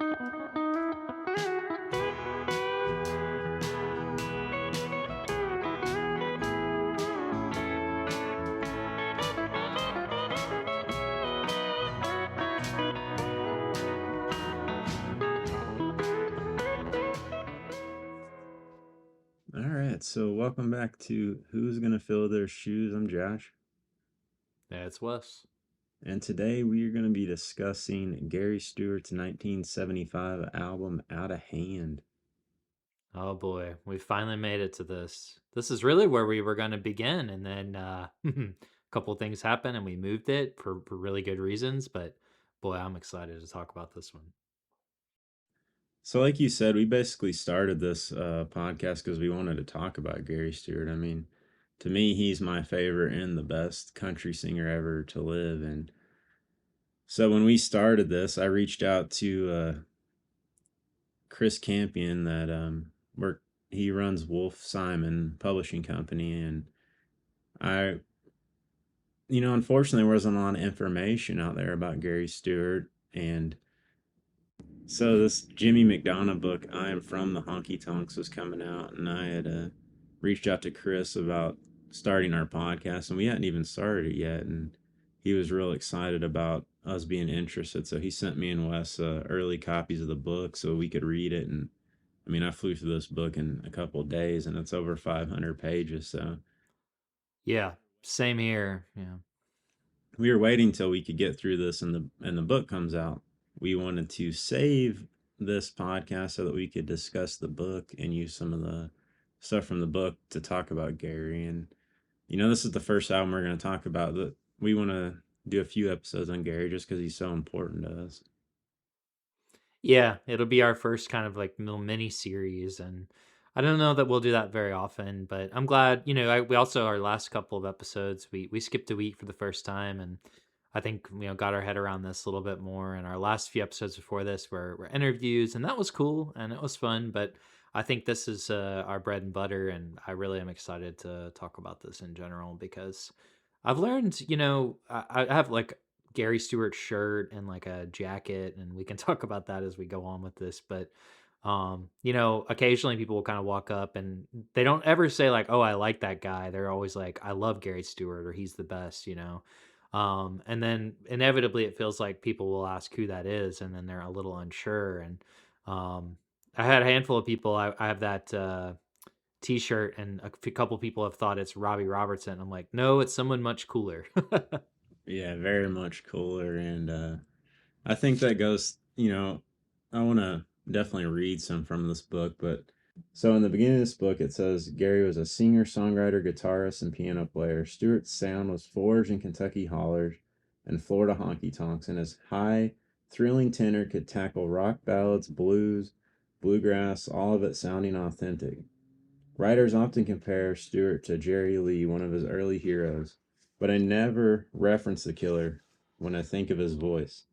All right, so welcome back to Who's Gonna Fill Their Shoes? I'm Josh, Yeah, it's Wes. and today we are going to be discussing Gary Stewart's 1975 album Out of Hand. Oh boy, we finally made it to this. This is really where we were going to begin, and then a couple things happened, and we moved it for really good reasons. But boy, I'm excited to talk about this one. So, like you said, we basically started this podcast because we wanted to talk about Gary Stewart. I mean, to me, he's my favorite and the best country singer ever to live. And so, when we started this, I reached out to Chris Campion that work. He runs Wolf Simon Publishing Company, and I unfortunately, there wasn't a lot of information out there about Gary Stewart. And so this Jimmy McDonough book, I Am From the Honky Tonks, was coming out. And I had reached out to Chris about starting our podcast, and we hadn't even started it yet. And he was real excited about us being interested. So he sent me and Wes early copies of the book so we could read it. And I mean, I flew through this book in a couple of days, and it's over 500 pages. So Yeah, same here. Yeah, we were waiting till we could get through this and the book comes out. We wanted to save this podcast so that we could discuss the book and use some of the stuff from the book to talk about Gary. And this is the first album we're going to talk about. That we want to do a few episodes on Gary just because he's so important to us. yeah, it'll be our first kind of like little mini series, and I don't know that we'll do that very often, but I'm glad. We also our last couple of episodes we skipped a week for the first time, and I think got our head around this a little bit more. And our last few episodes before this were interviews, and that was cool and it was fun. But I think this is our bread and butter, and I really am excited to talk about this in general because I've learned. I have like Gary Stewart shirt and like a jacket, and we can talk about that as we go on with this. But occasionally people will kind of walk up and they don't ever say like, "Oh, I like that guy." They're always like, "I love Gary Stewart," or "He's the best." And then inevitably it feels like people will ask who that is, and then they're a little unsure. And I had a handful of people. I have that T-shirt, and couple people have thought it's Robbie Robertson. I'm like, no, it's someone much cooler. Yeah, very much cooler. And I think that goes, I want to definitely read some from this book. But so in the beginning of this book, it says Gary was a singer, songwriter, guitarist, and piano player. Stewart's sound was forged in Kentucky hollers and Florida honky tonks, and his high, thrilling tenor could tackle rock ballads, blues, bluegrass, all of it sounding authentic. Writers often compare Stewart to Jerry Lee, one of his early heroes, but I never reference the killer when I think of his voice.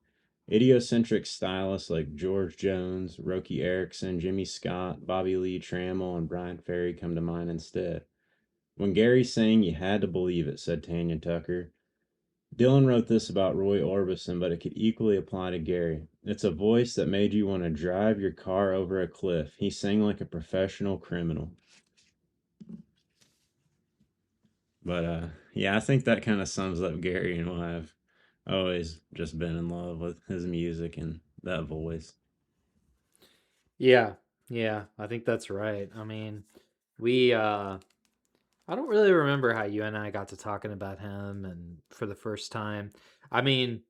Idiocentric stylists like George Jones, Roky Erickson, Jimmy Scott, Bobby Lee Trammell, and Brian Ferry come to mind instead. When Gary sang, you had to believe it, said Tanya Tucker. Dylan wrote this about Roy Orbison, but it could equally apply to Gary. It's a voice that made you want to drive your car over a cliff. He sang like a professional criminal. But yeah, I think that kind of sums up Gary and why I've always just been in love with his music and that voice. Yeah, yeah, I think that's right. I mean, we I don't really remember how you and I got to talking about him and for the first time. I mean,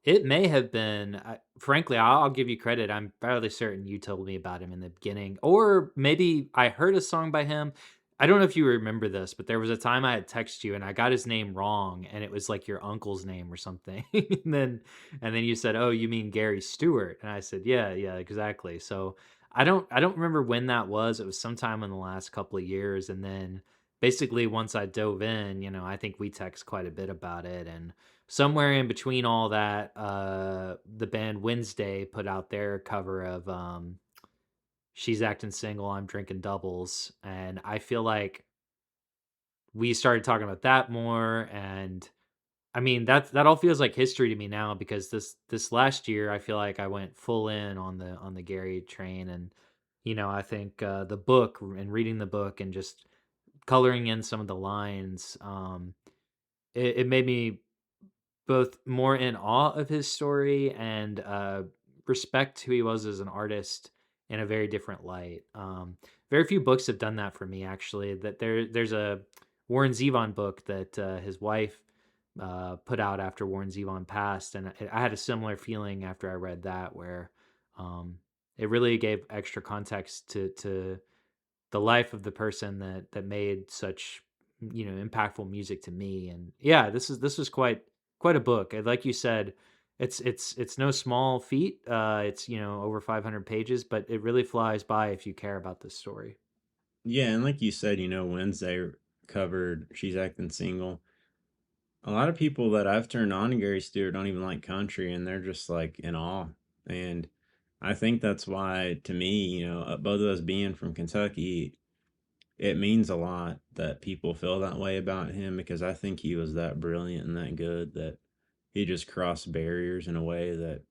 it may have been, frankly, I'll give you credit. I'm fairly certain you told me about him in the beginning, or maybe I heard a song by him. I don't know if you remember this, but there was a time I had texted you and I got his name wrong, and it was like your uncle's name or something. And then you said, "Oh, you mean Gary Stewart?" And I said, "Yeah, yeah, exactly." So I don't remember when that was. It was sometime in the last couple of years, and then basically once I dove in, I think we text quite a bit about it. And somewhere in between all that, the band Wednesday put out their cover of She's Acting Single, I'm Drinking Doubles. And I feel like we started talking about that more. And I mean, that all feels like history to me now because this last year I feel like I went full in on the Gary train, and I think the book and reading the book and just coloring in some of the lines, it made me both more in awe of his story and respect who he was as an artist in a very different light. Very few books have done that for me, actually. That there's a Warren Zevon book that his wife put out after Warren Zevon passed, and I had a similar feeling after I read that, where um, it really gave extra context to the life of the person that made such impactful music to me. And yeah, this was quite a book. And like you said, it's no small feat. It's over 500 pages, but it really flies by if you care about this story. Yeah, and like you said, Wednesday covered She's Acting Single. A lot of people that I've turned on to Gary Stewart don't even like country, and they're just like in awe. And I think that's why, to me, both of us being from Kentucky, it means a lot that people feel that way about him, because I think he was that brilliant and that good that he just crossed barriers in a way that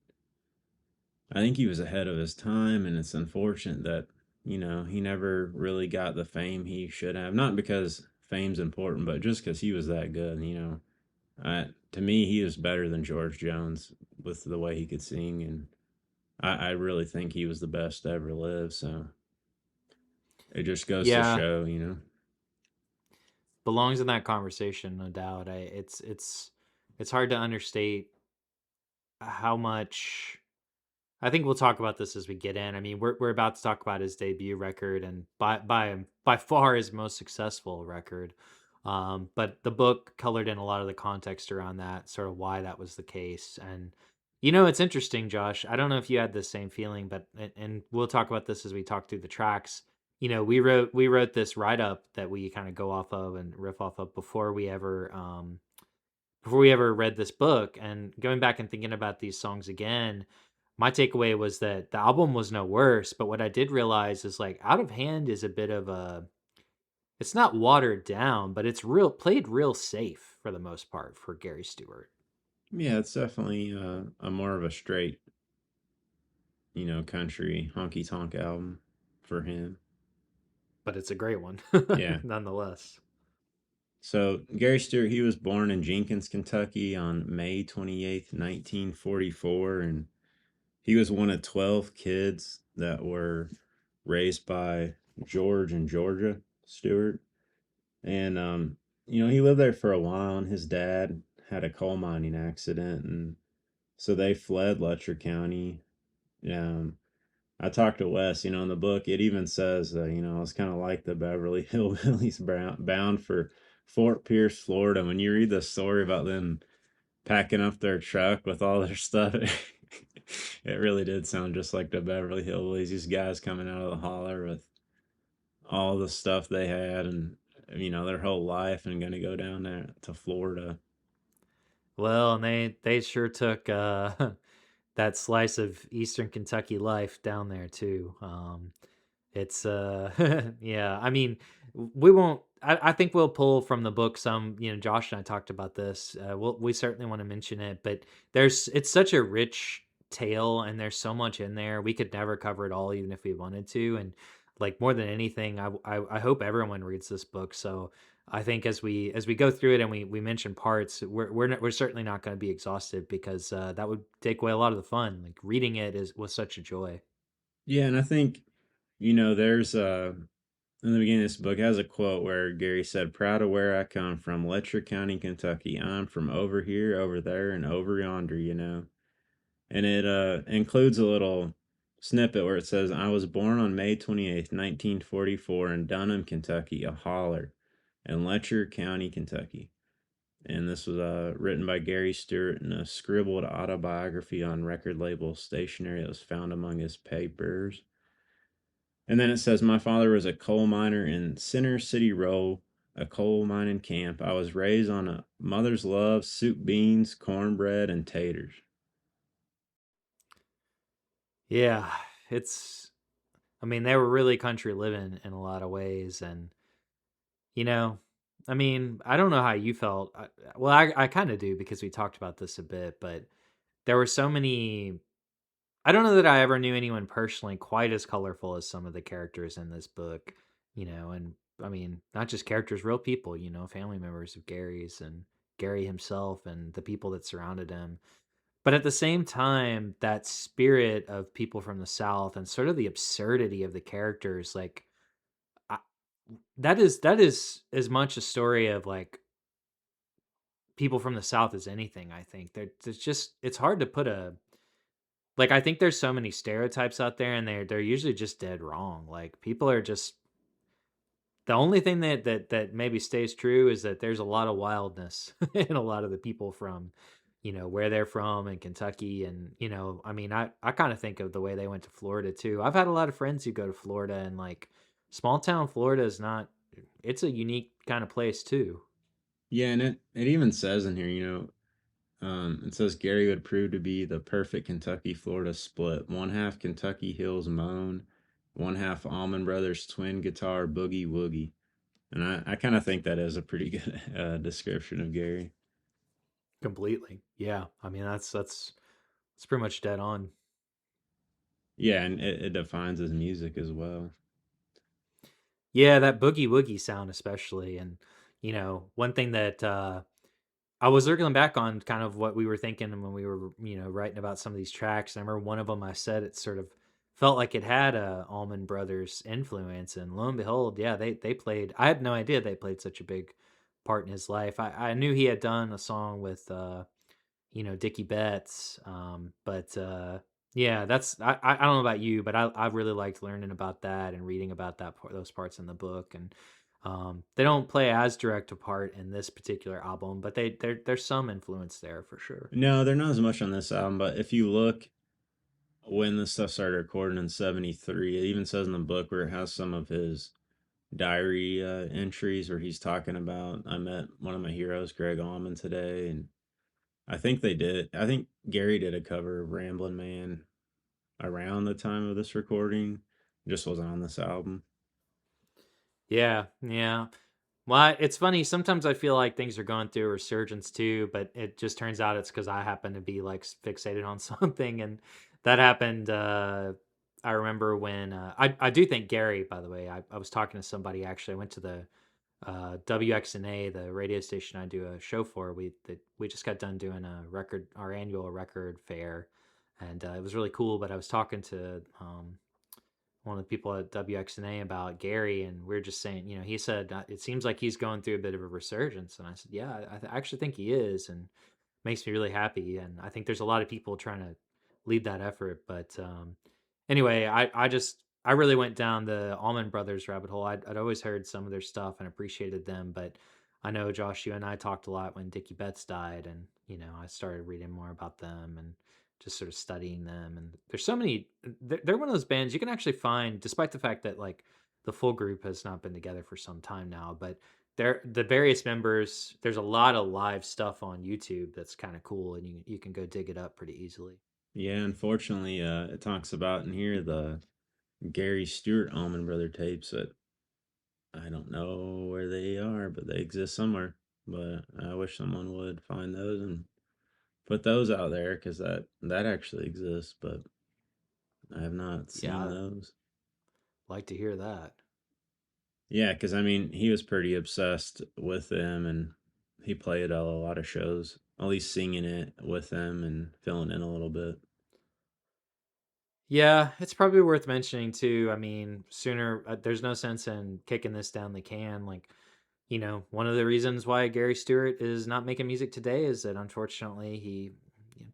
I think he was ahead of his time. And it's unfortunate that, he never really got the fame he should have. Not because fame's important, but just because he was that good. To me, he was better than George Jones with the way he could sing, and I really think he was the best to ever live. So it just goes to Yeah, show. belongs in that conversation, no doubt. It's hard to understate how much. I think we'll talk about this as we get in. I mean, we're about to talk about his debut record, and by far his most successful record. But the book colored in a lot of the context around that, sort of why that was the case. And it's interesting, Josh. I don't know if you had the same feeling, but and we'll talk about this as we talk through the tracks. We wrote this write up that we kind of go off of and riff off of before we ever read this book. And going back and thinking about these songs again, my takeaway was that the album was no worse, but what I did realize is like Out of Hand is a bit of a, it's not watered down, but it's real played real safe for the most part for Gary Stewart. Yeah, it's definitely a more of a straight, country honky tonk album for him. But it's a great one Yeah. nonetheless. So Gary Stewart, he was born in Jenkins, Kentucky on May 28th, 1944, and he was one of 12 kids that were raised by George and Georgia Stewart. And he lived there for a while, and his dad had a coal mining accident, and so they fled Letcher County. Um, I talked to Wes, in the book, it even says, it's kind of like the Beverly Hillbillies bound for Fort Pierce, Florida. When you read the story about them packing up their truck with all their stuff, it really did sound just like the Beverly Hillbillies. These guys coming out of the holler with all the stuff they had and, their whole life, and going to go down there to Florida. Well, and they sure took that slice of Eastern Kentucky life down there too. It's yeah, I mean, we won't I think we'll pull from the book some, Josh and I talked about this. We certainly want to mention it, but it's such a rich tale and there's so much in there. We could never cover it all even if we wanted to. And like more than anything, I hope everyone reads this book. So I think as we go through it and we mention parts, we're certainly not going to be exhaustive because that would take away a lot of the fun. Like reading it was such a joy. Yeah, and I think, there's in the beginning of this book, it has a quote where Gary said, "Proud of where I come from, Letcher County, Kentucky. I'm from over here, over there, and over yonder." And it includes a little snippet where it says, "I was born on May 28th, 1944, in Dunham, Kentucky, a holler, in Letcher County, Kentucky." And this was written by Gary Stewart in a scribbled autobiography on record label stationery that was found among his papers. And then it says, "My father was a coal miner in Center City Row, a coal mining camp. I was raised on a mother's love, soup, beans, cornbread, and taters." Yeah, it's I mean, they were really country living in a lot of ways, and you know, I mean, I don't know how you felt. Well, I kind of do because we talked about this a bit, but there were so many. I don't know that I ever knew anyone personally quite as colorful as some of the characters in this book, and I mean, not just characters, real people, family members of Gary's and Gary himself and the people that surrounded him. But at the same time, that spirit of people from the South and sort of the absurdity of the characters, like I, that is as much a story of like people from the South as anything. I think there's just it's hard to put a like I think there's so many stereotypes out there, and they're usually just dead wrong. Like people are just the only thing that maybe stays true is that there's a lot of wildness in a lot of the people from, where they're from in Kentucky. And, I mean, I kind of think of the way they went to Florida too. I've had a lot of friends who go to Florida, and like small town Florida is not, it's a unique kind of place too. Yeah, and it even says in here, it says Gary would prove to be the perfect Kentucky Florida split. One half Kentucky Hills moan, one half Allman Brothers twin guitar boogie woogie. And I kind of think that is a pretty good description of Gary. Completely. Yeah. I mean, it's pretty much dead on. Yeah, and it defines his music as well. Yeah. That boogie woogie sound, especially. And, one thing that, I was circling back on kind of what we were thinking when we were, writing about some of these tracks. And I remember one of them I said it sort of felt like it had a Allman Brothers influence, and lo and behold, yeah, they played. I had no idea they played such a big part in his life. I knew he had done a song with Dickie Betts. But yeah, I don't know about you, but I really liked learning about that and reading about those parts in the book. And they don't play as direct a part in this particular album, but there's some influence there for sure. No, they're not as much on this album, but if you look when this stuff started recording in 73, it even says in the book where it has some of his diary entries where he's talking about, I met one of my heroes, Greg Allman, today. And I think Gary did a cover of Ramblin' Man around the time of this recording. It just wasn't on this album. Yeah, yeah. Well, it's funny. Sometimes I feel like things are going through a resurgence too, but it just turns out it's because I happen to be like fixated on something, and that happened. I remember when I do think Gary. By the way, I was talking to somebody actually. I went to the WXNA, the radio station I do a show for. We just got done doing our annual record fair, and it was really cool. But I was talking to one of the people at WXNA about Gary, and we are just saying, he said it seems like he's going through a bit of a resurgence, and I said, yeah, I actually think he is, and makes me really happy. And I think there's a lot of people trying to lead that effort. But anyway, I really went down the Allman Brothers rabbit hole. I'd always heard some of their stuff and appreciated them, but I know Josh, you and I talked a lot when Dickie Betts died, and I started reading more about them and just sort of studying them. And there's so many. They're one of those bands you can actually find, despite the fact that like the full group has not been together for some time now, but the various members. There's a lot of live stuff on YouTube that's kind of cool, and you can go dig it up pretty easily. Yeah, unfortunately, it talks about in here the Gary Stewart Allman Brother tapes that I don't know where they are, but they exist somewhere. But I wish someone would find those and put those out there because that actually exists, but I have not Yeah, seen I'd those. like to hear that. Yeah, because I mean, he was pretty obsessed with them, and he played at a lot of shows, at least singing it with them and filling in a little bit. Yeah, it's probably worth mentioning too. I mean, sooner there's no sense in kicking this down the can. Like, one of the reasons why Gary Stewart is not making music today is that unfortunately he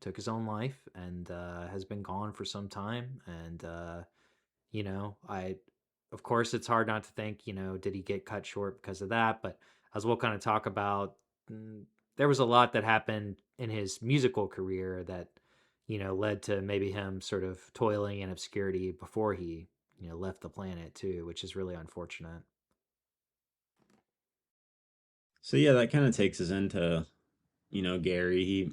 took his own life and has been gone for some time. And I, of course, it's hard not to think, did he get cut short because of that? But as we'll kind of talk about, mm, there was a lot that happened in his musical career that, led to maybe him sort of toiling in obscurity before he, left the planet too, which is really unfortunate. So yeah, that kind of takes us into, Gary. He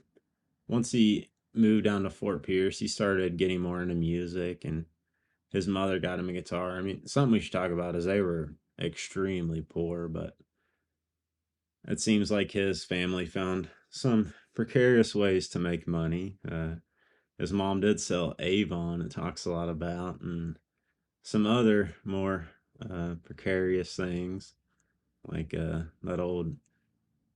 once he moved down to Fort Pierce, he started getting more into music, and his mother got him a guitar. I mean, something we should talk about is they were extremely poor, but it seems like his family found some precarious ways to make money. His mom did sell Avon, it talks a lot about, and some other more precarious things, like that old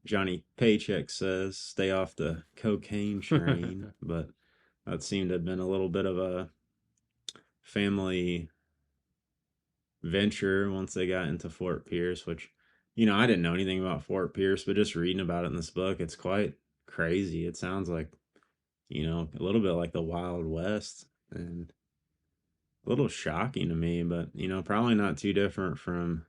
Johnny Paycheck says, stay off the cocaine train. But that seemed to have been a little bit of a family venture once they got into Fort Pierce, which, I didn't know anything about Fort Pierce, but just reading about it in this book, it's quite crazy. It sounds like, a little bit like the Wild West and a little shocking to me, but, probably not too different from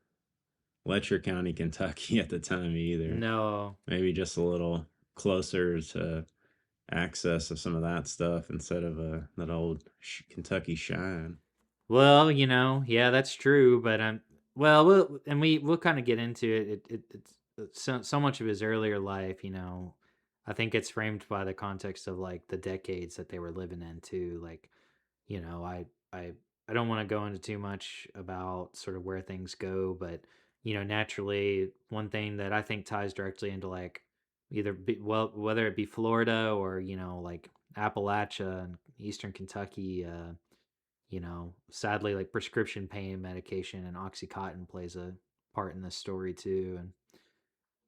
Letcher County, Kentucky at the time either. No. Maybe just a little closer to access of some of that stuff instead of that old Kentucky shine. Well, yeah, that's true, but well, we'll kind of get into it. It's so much of his earlier life, I think it's framed by the context of like the decades that they were living in too. Like, you know, I I I don't want to go into too much about sort of where things go, but naturally, one thing that I think ties directly into like whether it be Florida or like Appalachia and Eastern Kentucky. Sadly, like prescription pain medication and OxyContin plays a part in this story too. And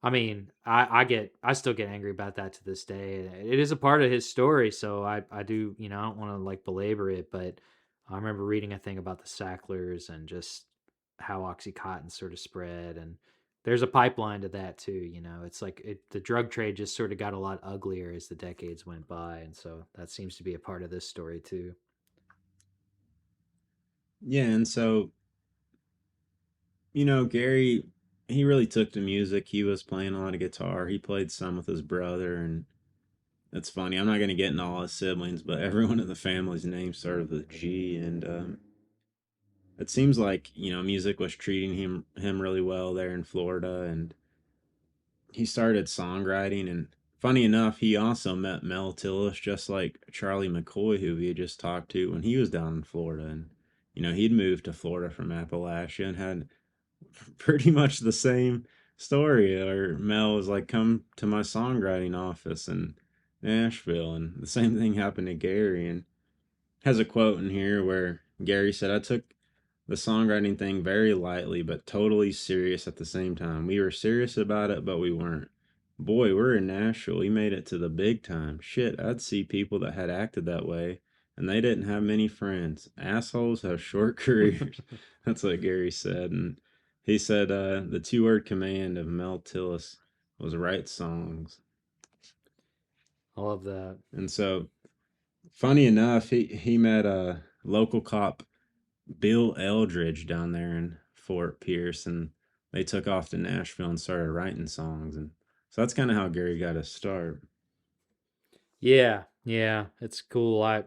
I mean, I still get angry about that to this day. It is a part of his story, so I do, I don't want to like belabor it, but I remember reading a thing about the Sacklers and just how OxyContin sort of spread, and there's a pipeline to that too. It's like the drug trade just sort of got a lot uglier as the decades went by, and so that seems to be a part of this story too. Yeah, and so, Gary, he really took to music. He was playing a lot of guitar. He played some with his brother, and it's funny. I'm not going to get into all his siblings, but everyone in the family's name started with G, and it seems like music was treating him really well there in Florida, and he started songwriting. And funny enough, he also met Mel Tillis, just like Charlie McCoy, who he had just talked to when he was down in Florida. And he'd moved to Florida from Appalachia and had pretty much the same story. Or Mel was like, "Come to my songwriting office in Nashville," and the same thing happened to Gary. And has a quote in here where Gary said, "I took the songwriting thing very lightly, but totally serious at the same time. We were serious about it, but we weren't. Boy, we're in Nashville. We made it to the big time. Shit, I'd see people that had acted that way, and they didn't have many friends. Assholes have short careers." That's what Gary said. And he said the two-word command of Mel Tillis was write songs. I love that. And so, funny enough, he met a local cop, Bill Eldridge, down there in Fort Pierce, and they took off to Nashville and started writing songs. And so that's kind of how Gary got his start. Yeah, yeah, it's cool. I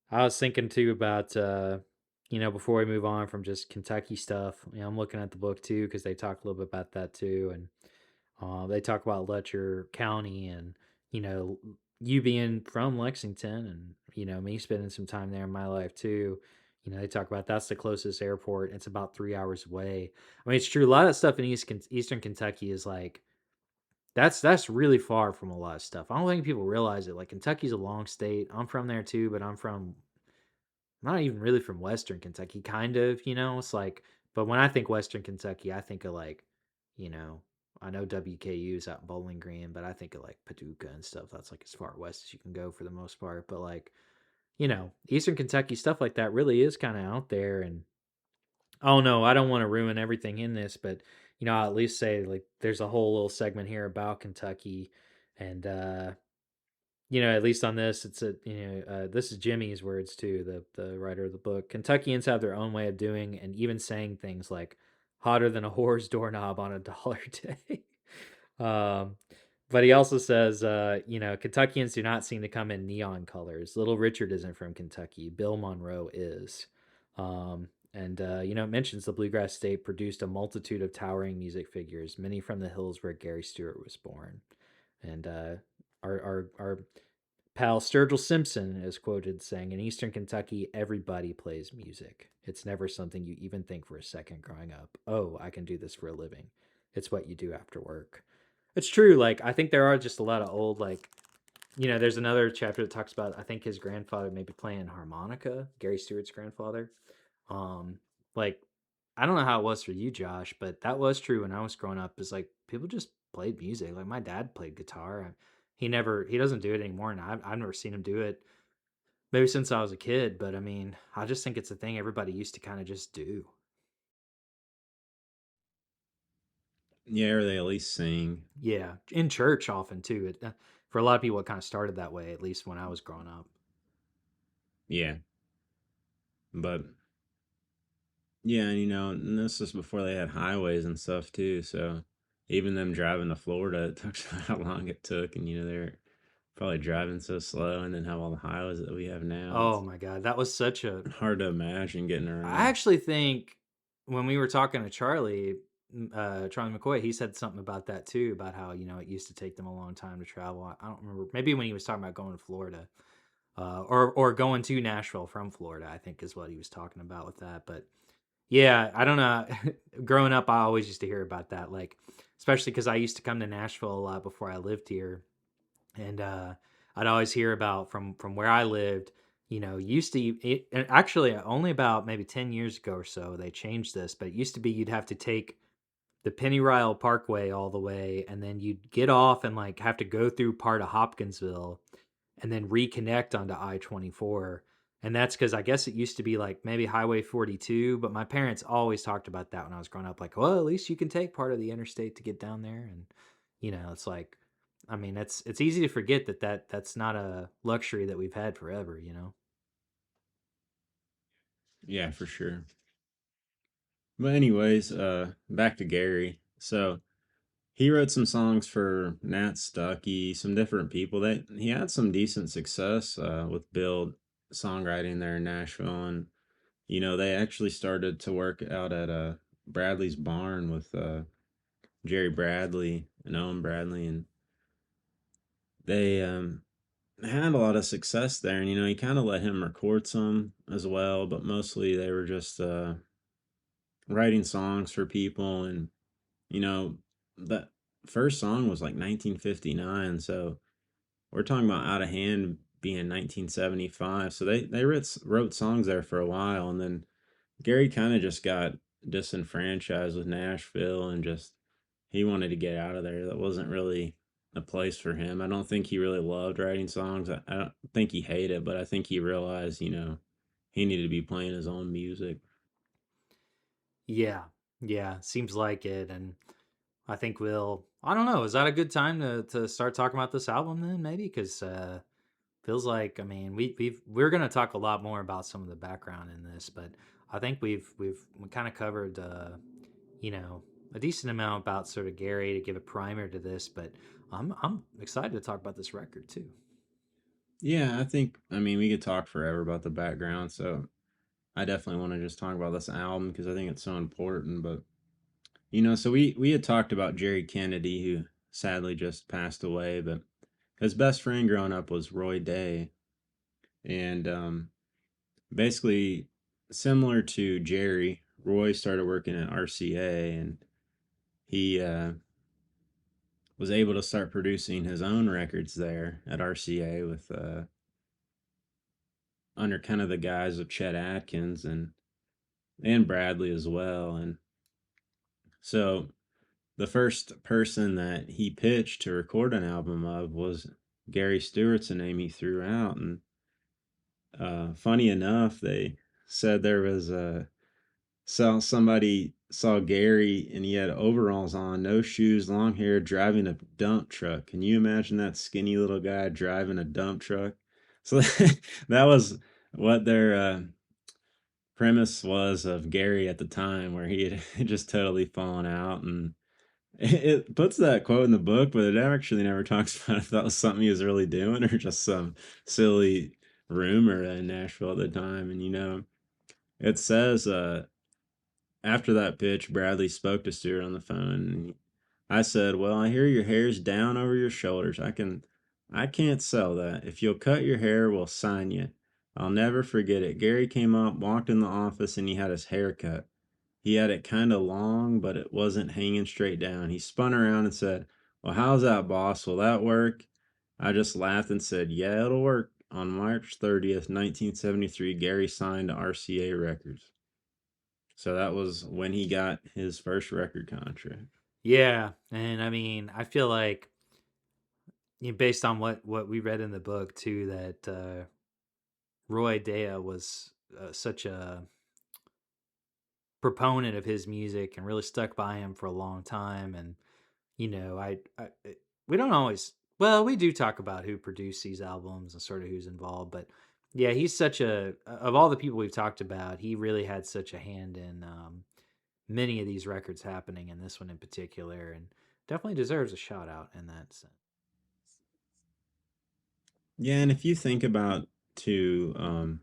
was thinking too about before we move on from just Kentucky stuff. I'm looking at the book too because they talk a little bit about that too, and they talk about Letcher County and you know you being from Lexington and me spending some time there in my life too. They talk about that's the closest airport. It's about 3 hours away. I mean, it's true. A lot of stuff in Eastern Kentucky is like that's really far from a lot of stuff. I don't think people realize it. Like Kentucky's a long state. I'm from there too, but I'm not even really from Western Kentucky, kind of, It's like, but when I think Western Kentucky, I think of like, you know, I know WKU's out in Bowling Green, but I think of like Paducah and stuff. That's like as far west as you can go for the most part. But like, Eastern Kentucky stuff like that really is kind of out there. And oh no, I don't want to ruin everything in this, but I'll at least say like there's a whole little segment here about Kentucky, and at least on this, it's this is Jimmy's words too, the writer of the book. Kentuckians have their own way of doing and even saying things like hotter than a whore's doorknob on a dollar day. um, but he also says, Kentuckians do not seem to come in neon colors. Little Richard isn't from Kentucky. Bill Monroe is. And it mentions the bluegrass state produced a multitude of towering music figures, many from the hills where Gary Stewart was born. And our pal Sturgill Simpson is quoted saying, "In Eastern Kentucky, everybody plays music. It's never something you even think for a second growing up. Oh, I can do this for a living. It's what you do after work." It's true. Like I think there are just a lot of old like there's another chapter that talks about I think his grandfather maybe playing harmonica, Gary Stewart's grandfather. Um, like I don't know how it was for you, Josh, but that was true when I was growing up. Is like people just played music. Like my dad played guitar. He doesn't do it anymore, and I've never seen him do it. Maybe since I was a kid, but I mean, I just think it's a thing everybody used to kind of just do. Yeah, or they at least sing. Yeah, in church often too. For a lot of people, it kind of started that way, at least when I was growing up. Yeah, but yeah, and and this was before they had highways and stuff too. So even them driving to Florida, it talks about how long it took, and they're probably driving so slow, and then have all the highways that we have now. Oh It's my god, that was such a hard to imagine getting I around. actually think when we were talking to Charlie McCoy, he said something about that too, about how it used to take them a long time to travel. I don't remember. Maybe when he was talking about going to Florida, or going to Nashville from Florida, I think is what he was talking about with that. But yeah, I don't know. Growing up, I always used to hear about that, like especially because I used to come to Nashville a lot before I lived here, and I'd always hear about from where I lived. Used to and actually only about maybe 10 years ago or so they changed this, but it used to be you'd have to take the Pennyrile Parkway all the way, and then you'd get off and like have to go through part of Hopkinsville, and then reconnect onto I-24. And that's because I guess it used to be like maybe Highway 42, but my parents always talked about that when I was growing up. Like, well, at least you can take part of the interstate to get down there, and it's like, I mean, it's easy to forget that's not a luxury that we've had forever. Yeah, for sure. But anyways, back to Gary. So he wrote some songs for Nat Stuckey, some different people. That he had some decent success with Bill songwriting there in Nashville, and they actually started to work out at Bradley's barn with Jerry Bradley and Owen Bradley, and they had a lot of success there. And he kind of let him record some as well, but mostly they were just writing songs for people. And you know that first song was like 1959, so we're talking about Out of Hand being 1975. So they wrote songs there for a while, and then Gary kind of just got disenfranchised with Nashville, and just he wanted to get out of there. That wasn't really a place for him. I don't think he really loved writing songs. I don't think he hated it, but I think he realized, he needed to be playing his own music. Yeah, yeah, seems like it. And I think we'll. I don't know. Is that a good time to start talking about this album then? Maybe because feels like I mean we're gonna talk a lot more about some of the background in this, but I think we kind of covered you know a decent amount about sort of Gary to give a primer to this, but I'm excited to talk about this record too. Yeah, I mean, we could talk forever about the background, so I definitely want to just talk about this album because I think it's so important. But so we had talked about Jerry Kennedy, who sadly just passed away, but his best friend growing up was Roy Day, and basically similar to Jerry, Roy started working at RCA, and he was able to start producing his own records there at RCA with under kind of the guise of Chet Atkins and Bradley as well. And so the first person that he pitched to record an album of was Gary Stewart's a name he threw out. And funny enough, they said there was somebody saw Gary and he had overalls on, no shoes, long hair, driving a dump truck. Can you imagine that skinny little guy driving a dump truck? So that was what their premise was of Gary at the time, where he had just totally fallen out. And it puts that quote in the book, but it actually never talks about if that was something he was really doing or just some silly rumor in Nashville at the time. And it says after that pitch, Bradley spoke to Stewart on the phone, and I said, "Well, I hear your hair's down over your shoulders. I can't sell that. If you'll cut your hair, we'll sign you." I'll never forget it. Gary came up, walked in the office, and he had his hair cut. He had it kind of long, but it wasn't hanging straight down. He spun around and said, Well, how's that, boss? Will that work? I just laughed and said, yeah, it'll work. On March 30th, 1973, Gary signed to RCA Records. So that was when he got his first record contract. Yeah, and I mean, I feel like based on what we read in the book too, that Roy Dea was such a proponent of his music and really stuck by him for a long time. And we don't always, well, we do talk about who produced these albums and sort of who's involved, but yeah, he's such a, of all the people we've talked about, he really had such a hand in many of these records happening, and this one in particular, and definitely deserves a shout out in that sense. Yeah, and if you think about to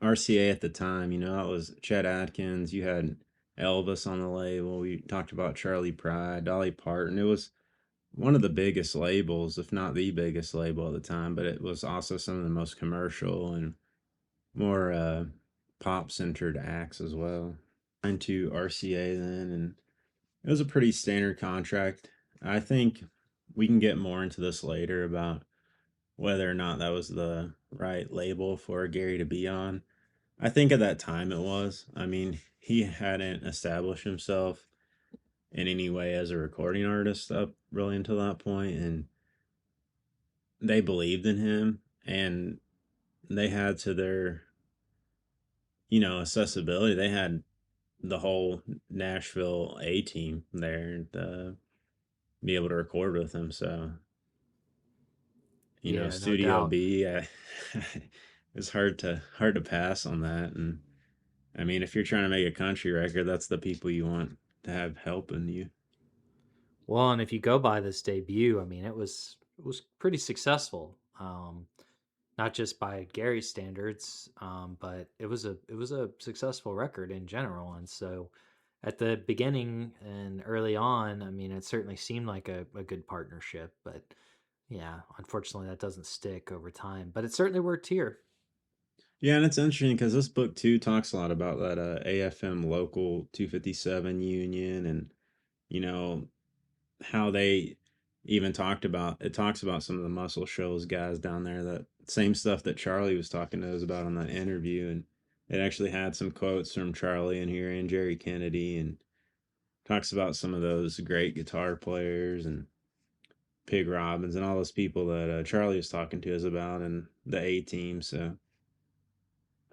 RCA at the time, that was Chet Atkins. You had Elvis on the label. We talked about Charlie Pride, Dolly Parton. It was one of the biggest labels, if not the biggest label at the time, but it was also some of the most commercial and more pop centered acts as well. Into RCA then, and it was a pretty standard contract. I think we can get more into this later about whether or not that was the right label for Gary to be on. I think at that time it was. I mean, he hadn't established himself in any way as a recording artist up really until that point, and they believed in him, and they had to their accessibility. They had the whole Nashville A team there to be able to record with him. So Yeah, no Studio doubt. B, it's hard to pass on that. And I mean, if you're trying to make a country record, that's the people you want to have helping you. Well, and if you go by this debut, I mean, it was pretty successful. Not just by Gary's standards, but it was a successful record in general. And so, at the beginning and early on, I mean, it certainly seemed like a good partnership. But yeah, unfortunately, that doesn't stick over time. But it certainly worked here. Yeah, and it's interesting because this book too talks a lot about that AFM local 257 union, and you know how they even talked about it. Talks about some of the Muscle Shoals guys down there, that same stuff that Charlie was talking to us about on that interview. And it actually had some quotes from Charlie in here and Jerry Kennedy, and talks about some of those great guitar players and Pig Robbins and all those people that Charlie was talking to us about and the A team. So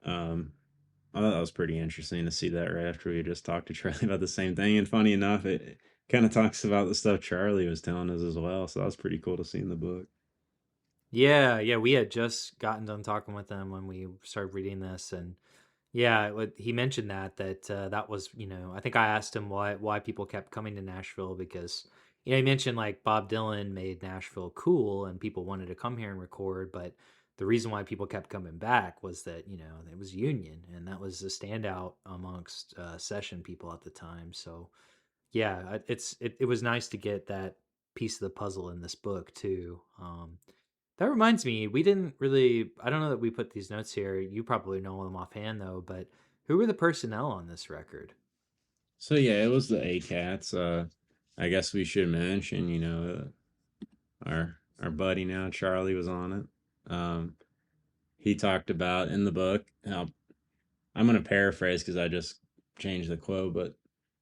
um, I thought that was pretty interesting to see that right after we just talked to Charlie about the same thing. And funny enough, it kind of talks about the stuff Charlie was telling us as well. So that was pretty cool to see in the book. Yeah, yeah, we had just gotten done talking with them when we started reading this, and yeah, he mentioned that that was, I think I asked him why people kept coming to Nashville because he mentioned like Bob Dylan made Nashville cool and people wanted to come here and record, but the reason why people kept coming back was that it was Union, and that was a standout amongst session people at the time. So yeah, it was nice to get that piece of the puzzle in this book too. That reminds me, we didn't really, I don't know that we put these notes here. You probably know them offhand though, but who were the personnel on this record? So yeah, it was the A Cats. I guess we should mention, our buddy now, Charlie, was on it. He talked about in the book how, I'm going to paraphrase because I just changed the quote, but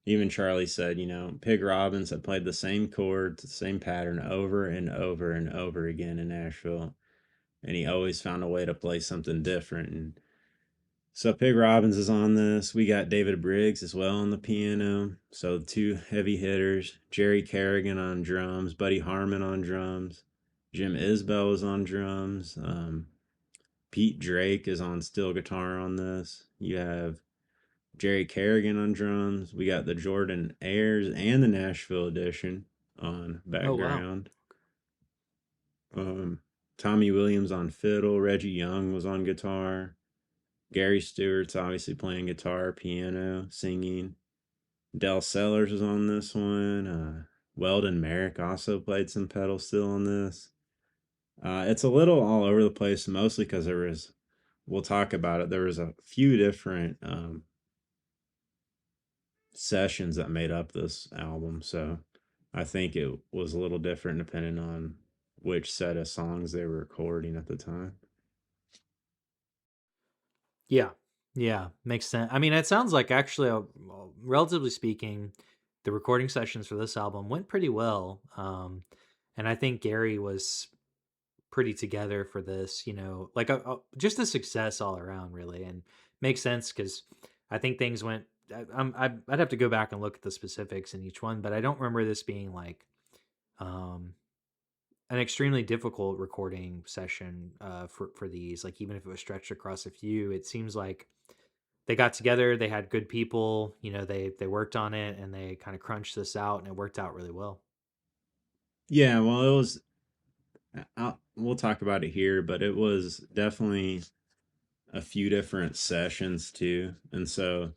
even Charlie said, Pig Robbins had played the same chords, the same pattern over and over and over again in Nashville, and he always found a way to play something different. And so Pig Robbins is on this. We got David Briggs as well on the piano. So two heavy hitters. Jerry Kerrigan on drums, Buddy Harmon on drums, Jim Isbell is on drums. Pete Drake is on steel guitar on this. You have Jerry Kerrigan on drums. We got the Jordan Ayers and the Nashville edition on Oh, wow. background. Um, Tommy Williams on fiddle. Reggie Young was on guitar. Gary Stewart's obviously playing guitar, piano, singing. Del Sellers was on this one. Weldon Merrick also played some pedal steel on this. It's a little all over the place, mostly because we'll talk about it. There was a few different sessions that made up this album. So I think it was a little different depending on which set of songs they were recording at the time. Yeah. Yeah, makes sense. I mean, it sounds like actually, relatively speaking, the recording sessions for this album went pretty well. And I think Gary was pretty together for this, like just a success all around, really. And makes sense because I think things went. I'd have to go back and look at the specifics in each one, but I don't remember this being like um, an extremely difficult recording session for these. Like even if it was stretched across a few, it seems like they got together, they had good people, they worked on it and they kind of crunched this out and it worked out really well. Yeah, well, it was. We'll talk about it here, but it was definitely a few different sessions too, and so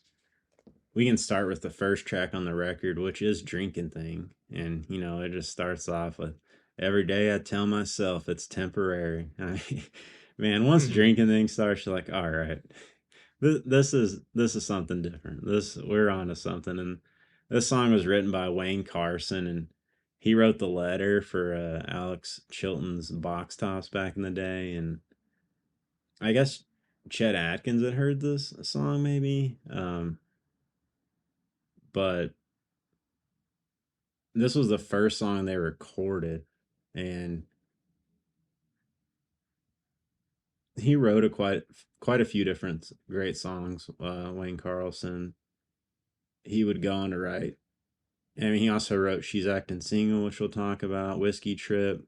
we can start with the first track on the record, which is Drinking Thing. And, it just starts off with every day I tell myself it's temporary. I mean, man, once Drinking Thing starts, you're like, all right, this is something different. We're on to something. And this song was written by Wayne Carson, and he wrote the letter for Alex Chilton's Box Tops back in the day. And I guess Chet Atkins had heard this song maybe. But this was the first song they recorded, and he wrote quite a few different great songs. Wayne Carlson, he would go on to write. I mean, he also wrote "She's Acting Single," which we'll talk about. "Whiskey Trip,"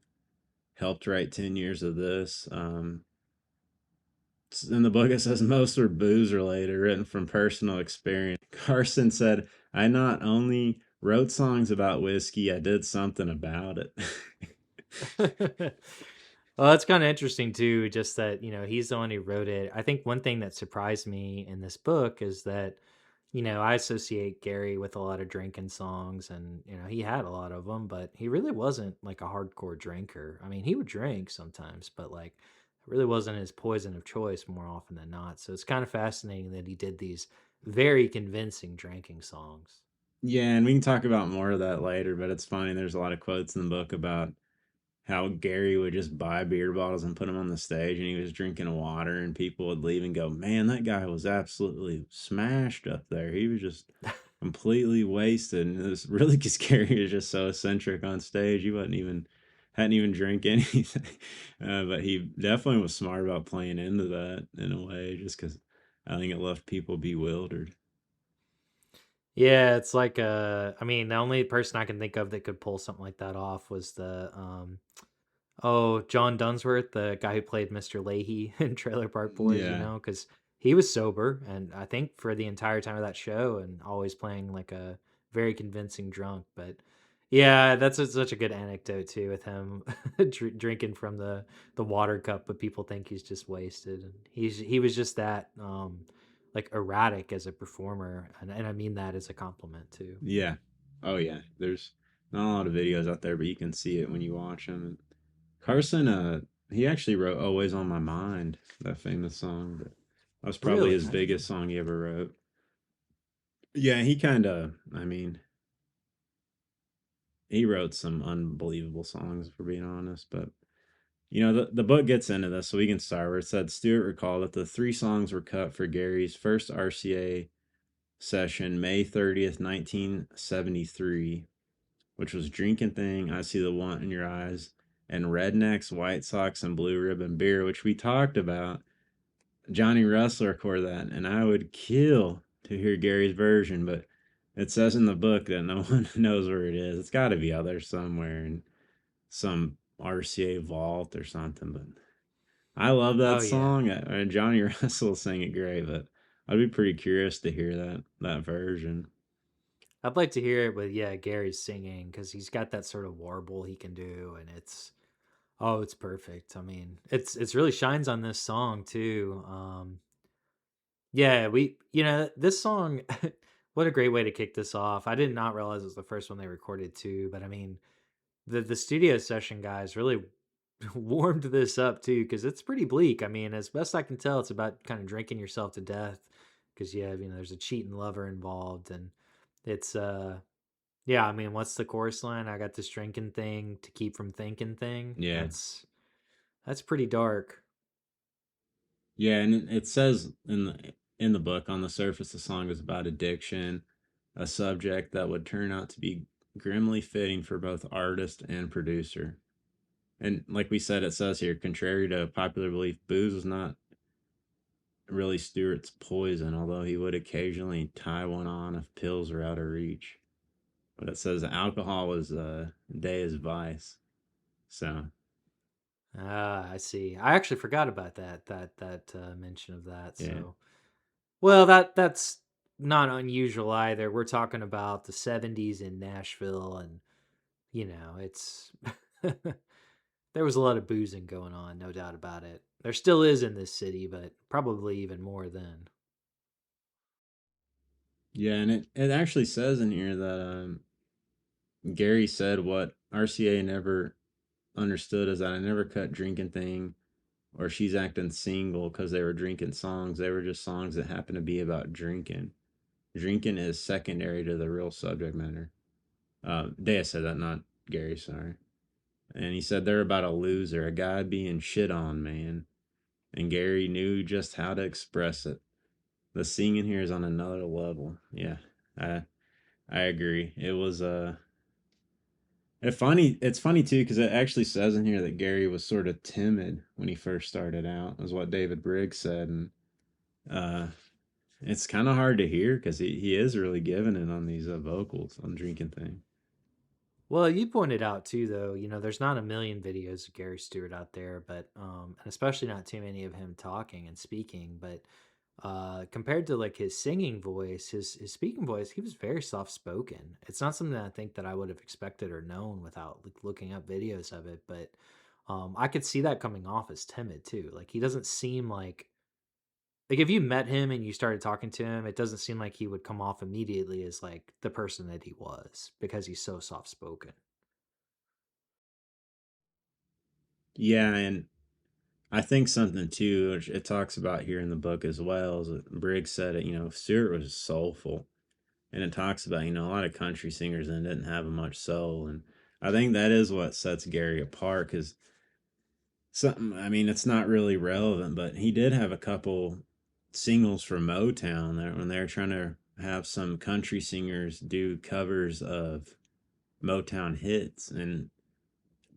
helped write 10 years of this. In the book, it says most were booze related, written from personal experience. Carson said, "I not only wrote songs about whiskey, I did something about it." Well, that's kind of interesting too, just that, he's the one who wrote it. I think one thing that surprised me in this book is that, I associate Gary with a lot of drinking songs and, he had a lot of them, but he really wasn't like a hardcore drinker. I mean, he would drink sometimes, but like it really wasn't his poison of choice more often than not. So it's kind of fascinating that he did these very convincing drinking songs. Yeah, and we can talk about more of that later, but it's funny. There's a lot of quotes in the book about how Gary would just buy beer bottles and put them on the stage and he was drinking water and people would leave and go, "Man, that guy was absolutely smashed up there. He was just completely wasted." And it was really because Gary was just so eccentric on stage. He wasn't even hadn't even drank anything. But he definitely was smart about playing into that in a way, just because I think it left people bewildered. Yeah, it's like I mean, the only person I can think of that could pull something like that off was John Dunsworth, the guy who played Mr. Leahy in Trailer Park Boys, Yeah. because he was sober and I think for the entire time of that show and always playing like a very convincing drunk. But yeah, that's such a good anecdote too with him drinking from the water cup, but people think he's just wasted. And he was just that like erratic as a performer, and I mean that as a compliment too. Yeah. Oh yeah. There's not a lot of videos out there, but you can see it when you watch them. Carson, he actually wrote "Always on My Mind," that famous song. But that was probably Really, his I didn't biggest know. song he ever wrote. Yeah, he kind of. I mean, he wrote some unbelievable songs, for being honest. But the book gets into this, so we can start where it said Stewart recalled that the three songs were cut for Gary's first RCA session, May 30th, 1973, which was Drinking Thing, I See the Want in Your Eyes, and Rednecks, White Sox, and Blue Ribbon Beer, which we talked about. Johnny Russell recorded that, and I would kill to hear Gary's version, but it says in the book that no one knows where it is. It's got to be out there somewhere in some RCA vault or something. But I love Oh that yeah. song. Johnny Russell sang it great, but I'd be pretty curious to hear that version. I'd like to hear it with Gary's singing because he's got that sort of warble he can do, and it's perfect. I mean, it's really shines on this song too. Yeah, we this song. What a great way to kick this off. I did not realize it was the first one they recorded too, but I mean the studio session guys really warmed this up too because it's pretty bleak. I mean, as best I can tell, it's about kind of drinking yourself to death because you have there's a cheating lover involved and It's yeah, I mean, what's the chorus line? I got this drinking thing to keep from thinking thing. Yeah. That's pretty dark. Yeah, and it says in the book, on the surface the song is about addiction, a subject that would turn out to be grimly fitting for both artist and producer. And like we said, it says here, contrary to popular belief, booze was not really Stewart's poison, although he would occasionally tie one on if pills were out of reach. But it says alcohol was Dea's vice. So Ah, I see. I actually forgot about that mention of that. yeah, So, well, that's not unusual either. We're talking about the '70s in Nashville, and it's there was a lot of boozing going on, no doubt about it. There still is in this city, but probably even more then. yeah, and it actually says in here that Gary said what RCA never understood is that I never cut drinking thing or she's acting single because they were drinking songs. They were just songs that happen to be about drinking. Drinking is secondary to the real subject matter. Dea said that, not Gary, sorry. And he said they're about a loser, a guy being shit on, man. And Gary knew just how to express it. The singing here is on another level. Yeah, I I agree. It was it's funny too because it actually says in here that Gary was sort of timid when he first started out, is what David Briggs said, and uh, it's kind of hard to hear because he is really giving it on these vocals on Drinking Thing. Well, you pointed out too, though, there's not a million videos of Gary Stewart out there, but and especially not too many of him talking and speaking. But compared to like his singing voice, his speaking voice, he was very soft spoken. It's not something I think that I would have expected or known without like looking up videos of it. But I could see that coming off as timid too. Like he doesn't seem like if you met him and you started talking to him, it doesn't seem like he would come off immediately as like the person that he was because he's so soft spoken. Yeah, and I think something too, which it talks about here in the book as well, is that Briggs said it. Stewart was soulful, and it talks about a lot of country singers and didn't have much soul, and I think that is what sets Gary apart because something. I mean, it's not really relevant, but he did have a couple singles for Motown there when they were trying to have some country singers do covers of Motown hits, and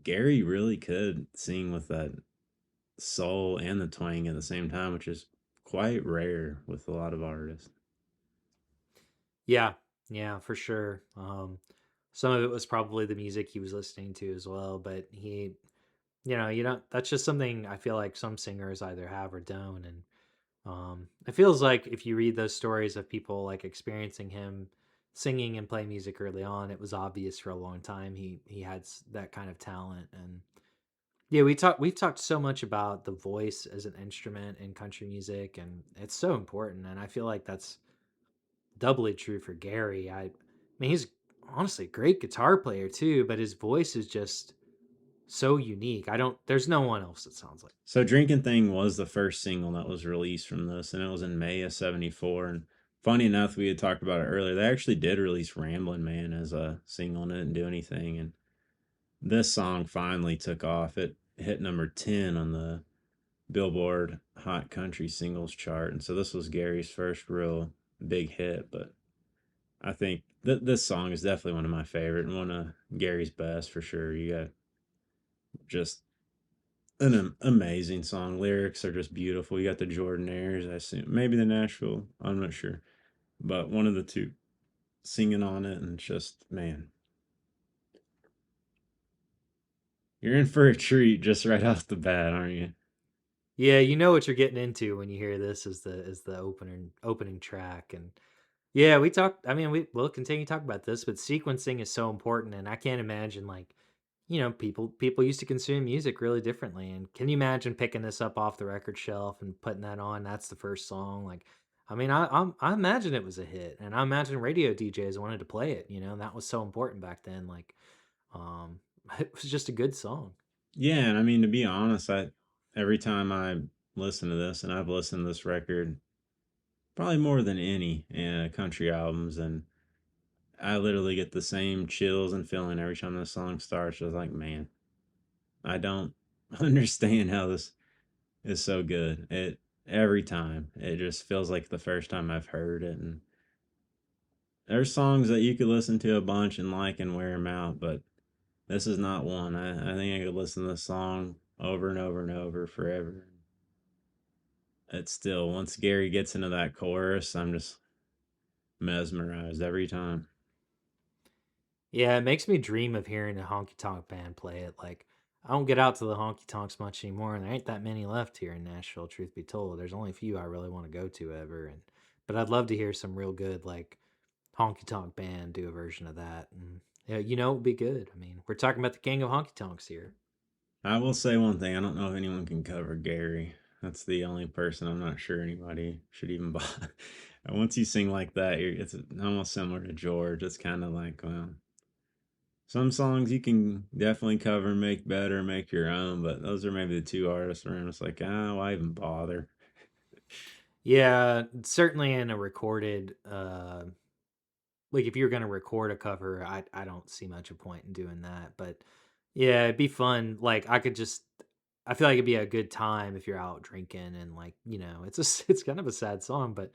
Gary really could sing with that soul and the twang at the same time, which is quite rare with a lot of artists. Yeah, yeah, for sure. Some of it was probably the music he was listening to as well, but you don't. That's just something I feel like some singers either have or don't, and it feels like if you read those stories of people like experiencing him singing and playing music early on, it was obvious for a long time he had that kind of talent. And yeah, we've talked so much about the voice as an instrument in country music, and it's so important. And I feel like that's doubly true for Gary. I mean, he's honestly a great guitar player too, but his voice is just so unique. I don't. There's no one else that sounds like. So Drinking Thing was the first single that was released from this, and it was in May of '74. And funny enough, we had talked about it earlier. They actually did release Ramblin' Man as a single and it didn't do anything. And this song finally took off. It hit number 10 on the Billboard Hot Country Singles chart. And so this was Gary's first real big hit. But I think this song is definitely one of my favorite and one of Gary's best for sure. You got just an amazing song. Lyrics are just beautiful. You got the Jordanaires, I assume. Maybe the Nashville. I'm not sure. But one of the two singing on it. And just, man, you're in for a treat just right off the bat, aren't you? Yeah, you know what you're getting into when you hear this is the opening track. And yeah, we talked. I mean, we'll continue to talk about this, but sequencing is so important, and I can't imagine like people used to consume music really differently. And can you imagine picking this up off the record shelf and putting that on? That's the first song. Like, I mean, I imagine it was a hit, and I imagine radio DJs wanted to play it. And that was so important back then. Like, um, it was just a good song. Yeah, and I mean, to be honest, every time I listen to this, and I've listened to this record probably more than any country albums, and I literally get the same chills and feeling every time this song starts. Just like, man, I don't understand how this is so good. It every time it just feels like the first time I've heard it. And there's songs that you could listen to a bunch and like and wear them out, but this is not one. I think I could listen to this song over and over and over forever. It's still, once Gary gets into that chorus, I'm just mesmerized every time. Yeah, it makes me dream of hearing a honky tonk band play it. Like, I don't get out to the honky tonks much anymore, and there ain't that many left here in Nashville. Truth be told, there's only a few I really want to go to ever. And but I'd love to hear some real good like honky tonk band do a version of that. And yeah, it would be good. I mean, we're talking about the king of honky tonks here. I will say one thing: I don't know if anyone can cover Gary. That's the only person I'm not sure anybody should even buy. Once you sing like that, it's almost similar to George. It's kind of like, well, some songs you can definitely cover, make better, make your own, but those are maybe the two artists where I'm just like, why even bother? Yeah, certainly in a recorded like if you're gonna record a cover, I don't see much a point in doing that. But yeah, it'd be fun. Like I feel like it'd be a good time if you're out drinking and like it's kind of a sad song, but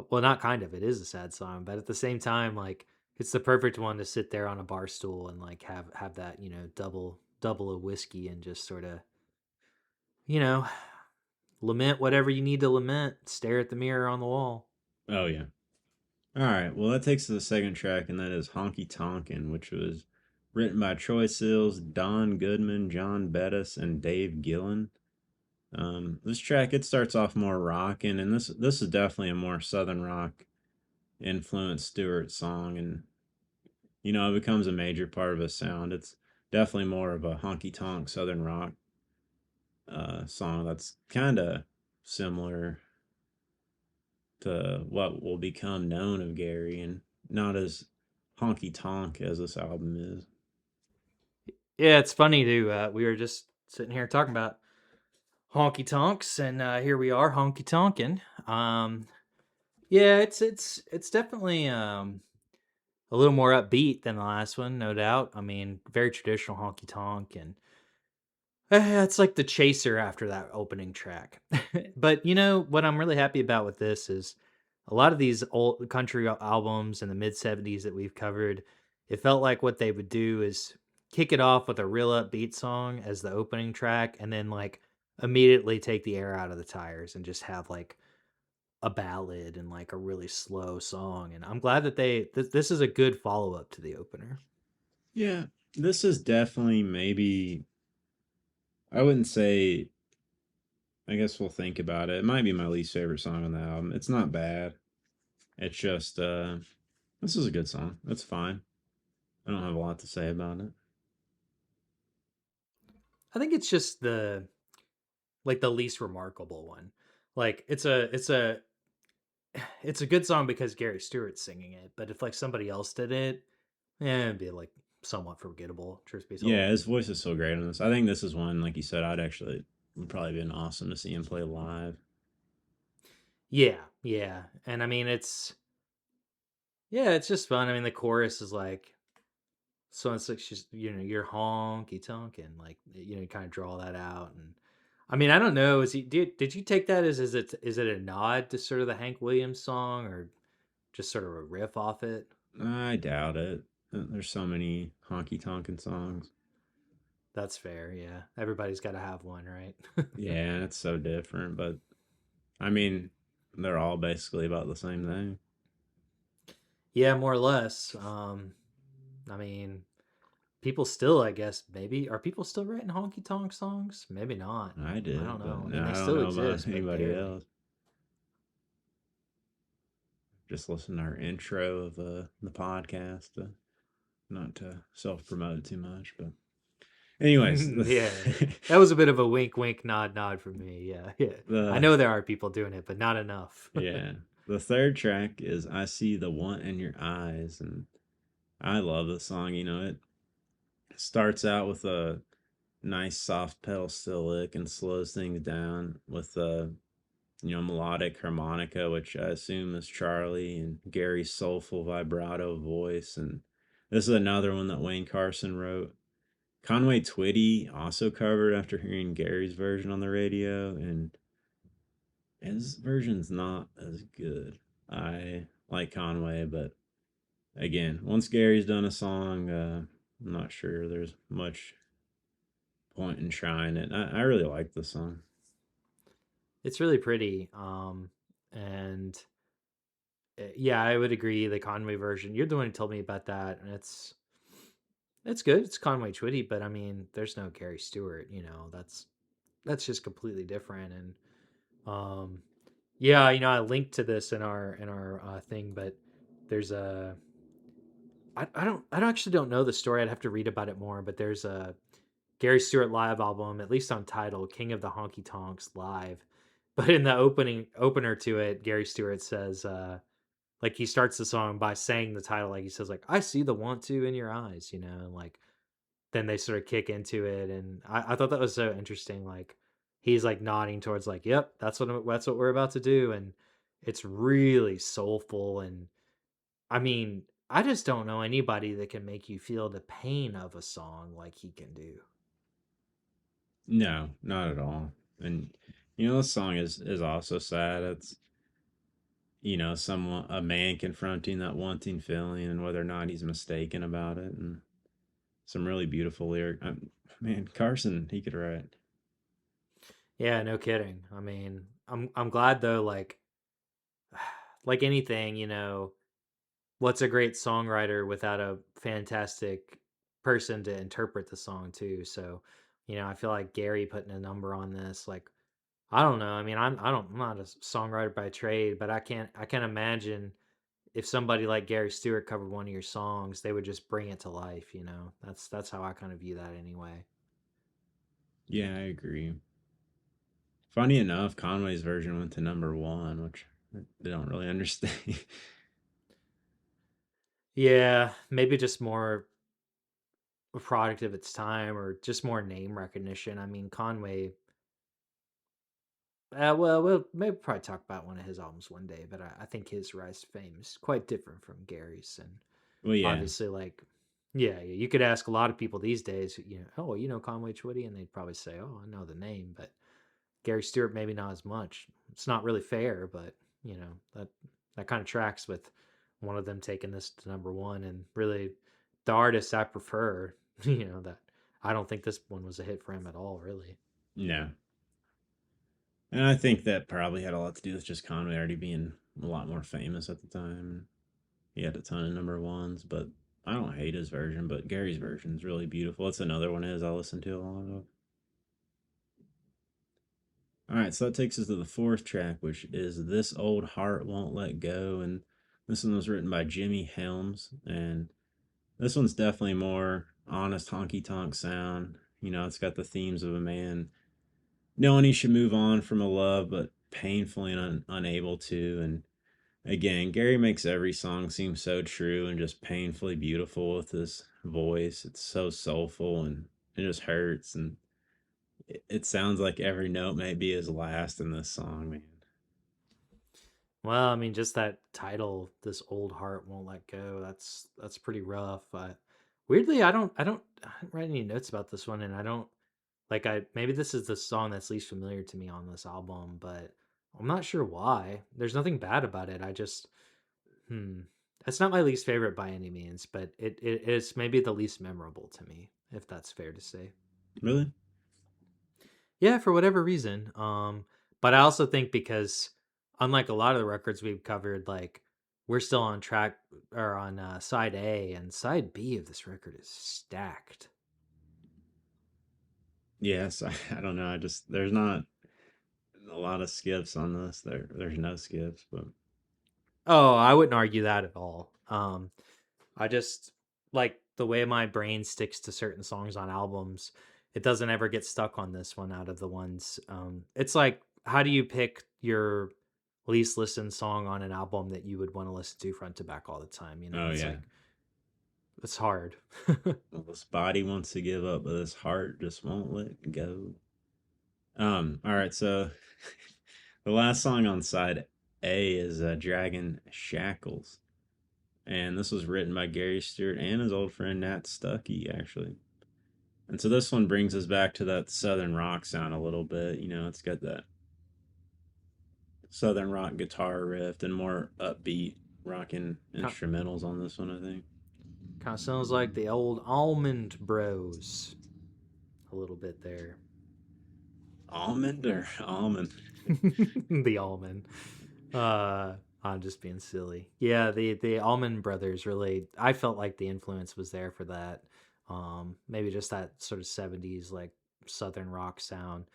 well, not kind of, it is a sad song, but at the same time, like it's the perfect one to sit there on a bar stool and like have that double of whiskey and just sort of you know lament whatever you need to lament, stare at the mirror on the wall. Oh yeah. All right. Well, that takes us to the second track, and that is Honky Tonkin', which was written by Troy Sills, Don Goodman, John Bettis, and Dave Gillen. This track, it starts off more rocking, and this is definitely a more southern rock influenced Stewart song, and it becomes a major part of his sound. It's definitely more of a honky tonk southern rock song that's kind of similar to what will become known of Gary, and not as honky tonk as this album is. Yeah, it's funny too. We were just sitting here talking about honky tonks, and here we are honky tonkin'. Yeah, it's definitely a little more upbeat than the last one, no doubt. I mean, very traditional honky tonk, and it's like the chaser after that opening track. But what I'm really happy about with this is a lot of these old country albums in the mid '70s that we've covered. It felt like what they would do is kick it off with a real upbeat song as the opening track, and then like immediately take the air out of the tires and just have like a ballad and like a really slow song. And I'm glad that this is a good follow up to the opener. Yeah, this is definitely maybe, I wouldn't say, I guess we'll think about it. It might be my least favorite song on the album. It's not bad. It's just, this is a good song. It's fine. I don't have a lot to say about it. I think it's just the least remarkable one. Like it's a good song because Gary Stewart's singing it, but if like somebody else did it, it'd be like somewhat forgettable, truth be told. Yeah, his voice is so great on this. I think this is one, like you said, would probably been awesome to see him play live. Yeah, yeah. And I mean it's just fun. I mean the chorus is like so it's like she's you're honky tonkin', like you kind of draw that out. And I mean I don't know, did you take that as is it a nod to sort of the Hank Williams song or just sort of a riff off it? I doubt it. There's so many honky tonkin' songs. That's fair, yeah. Everybody's got to have one, right? Yeah, it's so different, but I mean, they're all basically about the same thing. Yeah, more or less. I mean, people still, I guess, maybe are people still writing honky tonk songs? Maybe not. I I don't did, but know. I no, mean, they I don't still know about exist, but anybody barely. else. Just listen to our intro of the podcast, not to self promote too much. But anyways, Yeah, that was a bit of a wink, wink, nod, nod from me. Yeah, yeah. I the know there are people doing it, but not enough. yeah, the third track is "I See the Want in Your Eyes," and I love the song. It starts out with a nice soft pedal still lick and slows things down with melodic harmonica, which I assume is Charlie, and Gary's soulful vibrato voice. And this is another one that Wayne Carson wrote. Conway Twitty also covered after hearing Gary's version on the radio, and his version's not as good. I like Conway, but again, once Gary's done a song, I'm not sure there's much point in trying it. I really like the song. It's really pretty. And yeah, I would agree. The Conway version, you're the one who told me about that, and it's good. It's Conway Twitty, but I mean, there's no Gary Stewart. That's just completely different. And yeah, I linked to this in our thing, but there's a I actually don't know the story. I'd have to read about it more, but there's a Gary Stewart live album, at least on title, King of the Honky Tonks Live. But in the opener to it, Gary Stewart says, like he starts the song by saying the title, like he says, like, I see the want to in your eyes, and like then they sort of kick into it. And I thought that was so interesting. Like he's like nodding towards like, yep, that's what we're about to do. And it's really soulful. And I mean, I just don't know anybody that can make you feel the pain of a song like he can do. No, not at all. And this song is also sad. It's someone a man confronting that wanting feeling and whether or not he's mistaken about it, and some really beautiful lyric. Man, Carson, he could write. Yeah, no kidding. I mean, I'm glad though, like anything, what's a great songwriter without a fantastic person to interpret the song too? So, I feel like Gary putting a number on this, like I don't know. I mean, I'm not a songwriter by trade, but I can't imagine if somebody like Gary Stewart covered one of your songs, they would just bring it to life. That's how I kind of view that anyway. Yeah, I agree. Funny enough, Conway's version went to number one, which they don't really understand. Yeah, maybe just more a product of its time or just more name recognition. I mean, Conway. Well, we'll maybe probably talk about one of his albums one day, but I think his rise to fame is quite different from Gary's. And Well, yeah, obviously, like, yeah, you could ask a lot of people these days, oh, Conway Twitty, and they'd probably say, oh, I know the name, but Gary Stewart maybe not as much. It's not really fair, but that kind of tracks with one of them taking this to number one. And really, the artists I prefer, that I don't think this one was a hit for him at all, really. no. And I think that probably had a lot to do with just Conway already being a lot more famous at the time. He had a ton of number ones, but I don't hate his version, but Gary's version is really beautiful. It's another one of his I listen to a lot of. All right, so that takes us to the fourth track, which is This Old Heart Won't Let Go. And this one was written by Jimmy Helms. And this one's definitely more honest honky tonk sound. It's got the themes of a man knowing he should move on from a love, but painfully unable to. And again, Gary makes every song seem so true and just painfully beautiful with his voice. It's so soulful and it just hurts. And it sounds like every note may be his last in this song, man. Well, I mean, just that title, "This Old Heart Won't Let Go." That's pretty rough. Weirdly, I don't write any notes about this one, and I don't like. I maybe this is the song that's least familiar to me on this album, but I'm not sure why. There's nothing bad about it. I just hmm. It's not my least favorite by any means, but it is maybe the least memorable to me, if that's fair to say. Really? Yeah, for whatever reason. But I also think because unlike a lot of the records we've covered, like we're still on track or on side A, and side B of this record is stacked. Yes, I don't know. There's not a lot of skips on this. There's no skips, but Oh, I wouldn't argue that at all. I just like the way my brain sticks to certain songs on albums. It doesn't ever get stuck on this one out of the ones. It's like, how do you pick your least listened song on an album that you would want to listen to front to back all the time? oh It's yeah. like it's hard. Well, this body wants to give up, but this heart just won't let go. All right, so The last song on side A is Dragon Shackles. And this was written by Gary Stewart and his old friend Nat Stuckey, actually. And so this one brings us back to that southern rock sound a little bit. It's got that southern rock guitar riff and more upbeat rocking Kind instrumentals on this one, I think. of sounds like the old Almond Bros a little bit there. Almond or almond? The Almond. Uh, I'm just being silly. Yeah, the Allman Brothers really. I felt like the influence was there for that. Maybe just that sort of '70s like southern rock sound.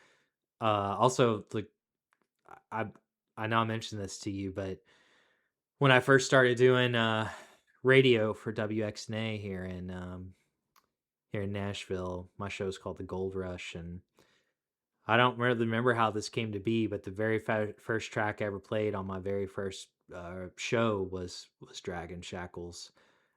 Also, like I I know I mentioned this to you, but when I first started doing radio for WXNA here in Nashville, my show's called The Gold Rush, and I don't really remember how this came to be, but the very first track I ever played on my very first show was Dragon Shackles.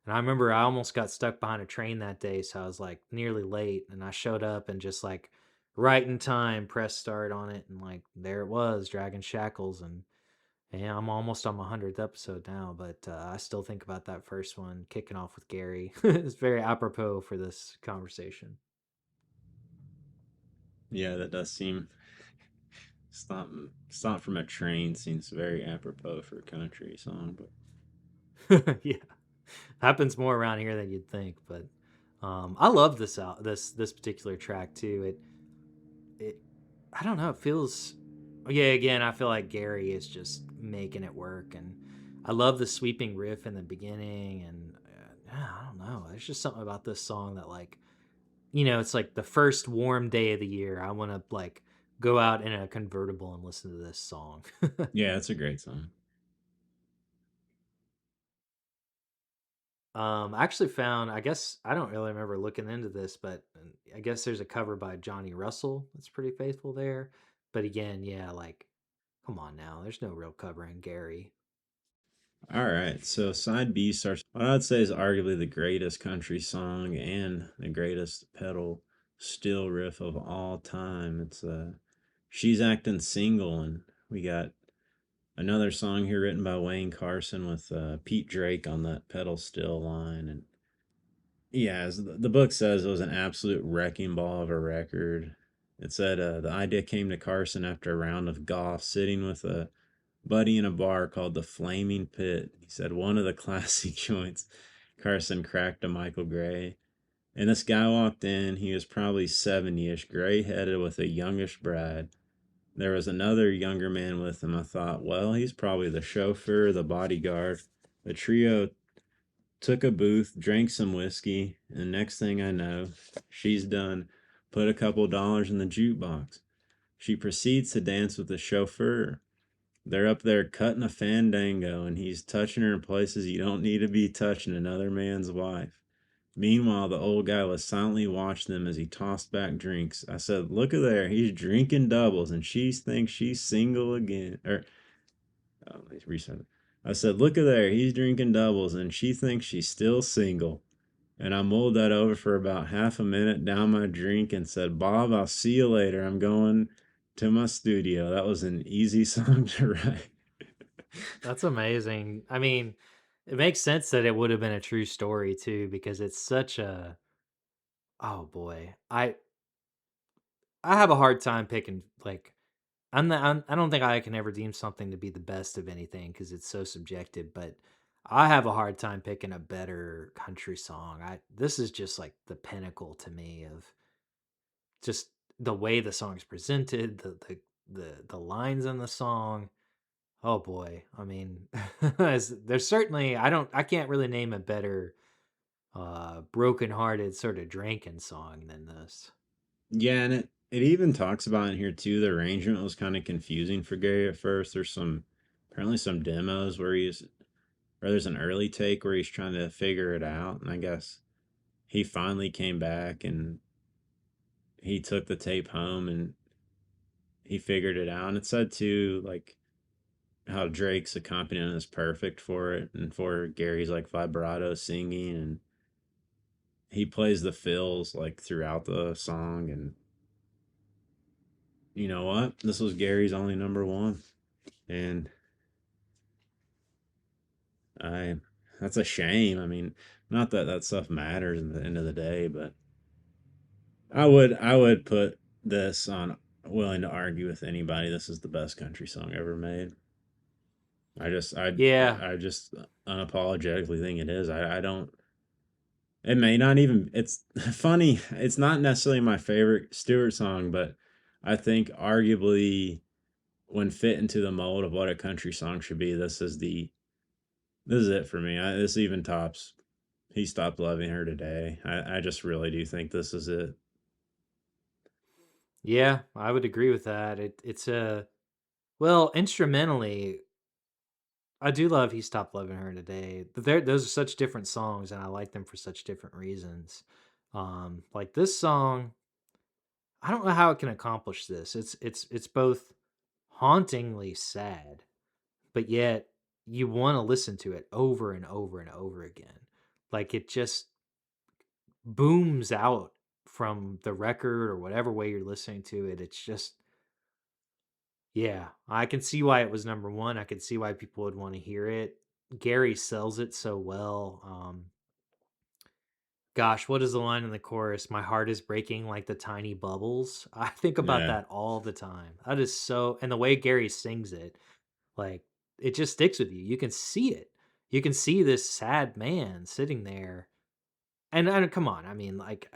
And I remember I almost got stuck behind a train that day, so I was like nearly late, and I showed up and just like right in time pressed start on it, and like there it was, Dragon Shackles, and yeah, I'm almost on my 100th episode now, but I still think about that first one kicking off with Gary. It's very apropos for this conversation. Yeah, that does seem stop from a train seems very apropos for a country song, but Yeah, happens more around here than you'd think, but I love this particular track too. It I don't know, it feels yeah, again, I feel like Gary is just making it work, and I love the sweeping riff in the beginning, and I don't know, there's just something about this song that like it's like the first warm day of the year. I want to like go out in a convertible and listen to this song. yeah, it's a great song. I actually found, I guess, I don't really remember looking into this, but I guess there's a cover by Johnny Russell that's pretty faithful there. But again, yeah, like, come on now, there's no real covering Gary. All right, so side B starts what I'd say is arguably the greatest country song and the greatest pedal steel riff of all time. It's She's Acting Single, and we got another song here written by Wayne Carson with Pete Drake on that pedal steel line. And yeah, as the book says, it was an absolute wrecking ball of a record. It said the idea came to Carson after a round of golf, sitting with a buddy in a bar called the Flaming Pit. He said one of the classic joints. Carson cracked a Michael Gray. And this guy walked in. He was probably 70-ish, gray headed with a youngish bride. There was another younger man with him. I thought, well, he's probably the chauffeur, the bodyguard. The trio took a booth, drank some whiskey, and next thing I know, she's done put a couple dollars in the jukebox. She proceeds to dance with the chauffeur. They're up there cutting a fandango, and he's touching her in places you don't need to be touching another man's wife. Meanwhile, the old guy was silently watching them as he tossed back drinks. I said, "Look at there, he's drinking doubles, and she thinks she's single again." Let's reset it. I said, "Look at there, he's drinking doubles, and she thinks she's still single." And I mulled that over for about half a minute, down my drink, and said, "Bob, I'll see you later. I'm going to my studio." That was an easy song to write. That's amazing. I mean, it makes sense that it would have been a true story too, because it's such a oh boy. I have a hard time picking like I don't think I can ever deem something to be the best of anything because it's so subjective. But I have a hard time picking a better country song. I This is just like the pinnacle to me of just the way the song's presented, the lines in the song. Oh boy, I mean, there's certainly I can't really name a better broken-hearted sort of drinking song than this. Yeah, and it even talks about in here too. The arrangement was kind of confusing for Gary at first. There's some apparently some demos where there's an early take where he's trying to figure it out, and I guess he finally came back and he took the tape home and he figured it out. And it said too like how Drake's accompaniment is perfect for it and for Gary's like vibrato singing, and he plays the fills like throughout the song. And you know what? This was Gary's only number one. And I that's a shame. I mean, not that that stuff matters in the end of the day, but I would put this on willing to argue with anybody. This is the best country song ever made. I just I Yeah, I just unapologetically think it is. I don't. It may not even. It's funny. It's not necessarily my favorite Stewart song, but I think arguably when fit into the mold of what a country song should be, this is it for me. This even tops. He stopped loving her today. I just really do think this is it. yeah, I would agree with that. It's a well, instrumentally, I do love "He Stopped Loving Her Today." But those are such different songs, and I like them for such different reasons. Like this song, I don't know how it can accomplish this. It's both hauntingly sad, but yet you want to listen to it over and over and over again. Like it just booms out from the record or whatever way you're listening to it. It's just yeah, I can see why it was number one. I can see why people would want to hear it. Gary sells it so well. Gosh, what is the line in the chorus? My heart is breaking like the tiny bubbles. I think about Yeah. that all the time. That is so, and the way Gary sings it, like it just sticks with you. You can see it. You can see this sad man sitting there. And come on, I mean, like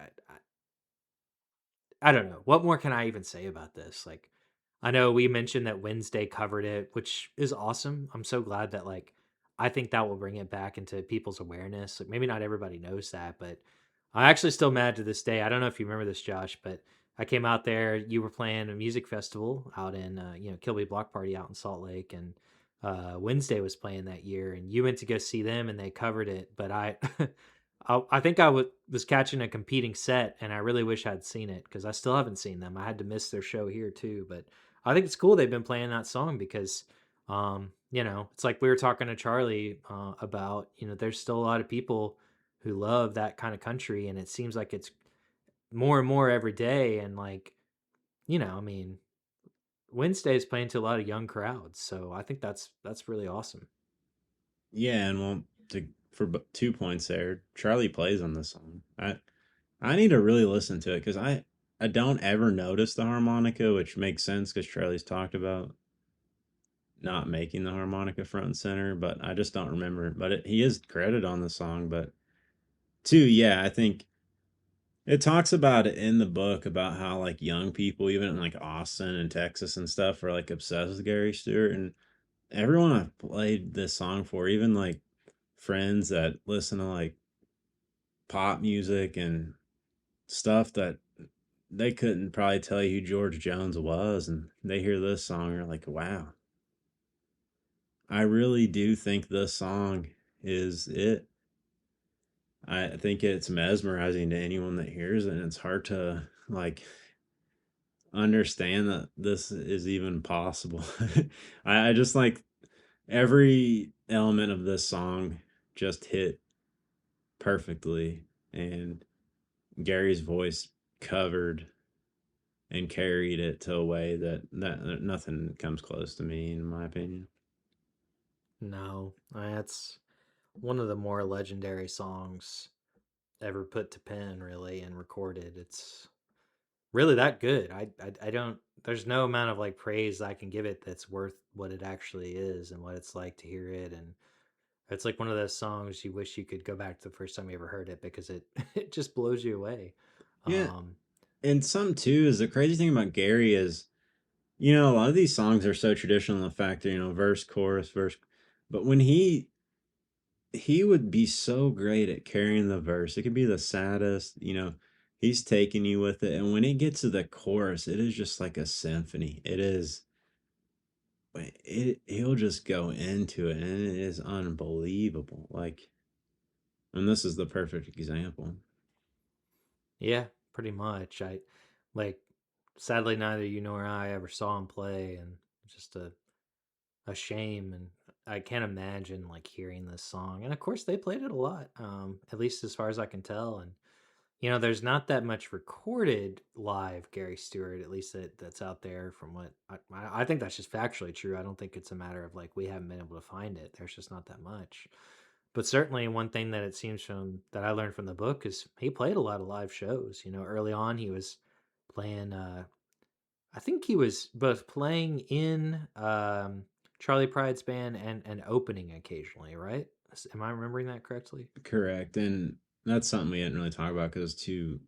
I don't know. What more can I even say about this? Like, I know we mentioned that Wednesday covered it, which is awesome. I'm so glad that like I think that will bring it back into people's awareness. Like maybe not everybody knows that, but I actually still mad to this day. I don't know if you remember this, Josh, but I came out there. You were playing a music festival out in Kilby Block Party out in Salt Lake, and Wednesday was playing that year, and you went to go see them, and they covered it. But I I think was catching a competing set, and I really wish I'd seen it because I still haven't seen them. I had to miss their show here too, but I think it's cool they've been playing that song because, it's like we were talking to Charlie about. There's still a lot of people who love that kind of country, and it seems like it's more and more every day. And like, I mean, Wednesday is playing to a lot of young crowds, so I think that's really awesome. Yeah, and well, for 2 points there, Charlie plays on this song. I need to really listen to it because I don't ever notice the harmonica, which makes sense because Charlie's talked about not making the harmonica front and center, but I just don't remember. But he is credited on the song. But two, yeah, I think it talks about it in the book about how like young people, even in like Austin and Texas and stuff, are like obsessed with Gary Stewart, and everyone I've played this song for, even like friends that listen to like pop music and stuff that they couldn't probably tell you who George Jones was, and they hear this song and are like, wow, I really do think this song is it. I think it's mesmerizing to anyone that hears it, and it's hard to like understand that this is even possible. I just like every element of this song just hit perfectly, and Gary's voice covered and carried it to a way that nothing comes close to me, in my opinion. No, that's one of the more legendary songs ever put to pen, really, and recorded. It's really that good. I don't. There's no amount of like praise I can give it that's worth what it actually is and what it's like to hear it. And it's like one of those songs you wish you could go back to the first time you ever heard it because it it just blows you away. Yeah, Um, and some too is the crazy thing about Gary is, a lot of these songs are so traditional in the fact that, verse, chorus, verse, but when he would be so great at carrying the verse. It could be the saddest, he's taking you with it. And when it gets to the chorus, it is just like a symphony. He'll just go into it and it is unbelievable. Like, and this is the perfect example. yeah, pretty much. I like. Sadly, neither you nor I ever saw him play, and it's just a shame. And I can't imagine like hearing this song. And of course, they played it a lot, at least as far as I can tell. And there's not that much recorded live Gary Stewart, at least that's out there from what I think that's just factually true. I don't think it's a matter of like we haven't been able to find it. There's just not that much. But certainly one thing that it seems from that I learned from the book is he played a lot of live shows. Early on he was playing I think he was both playing in Charlie Pride's band and opening occasionally, right? Am I remembering that correctly? Correct. And that's something we didn't really talk about because it's too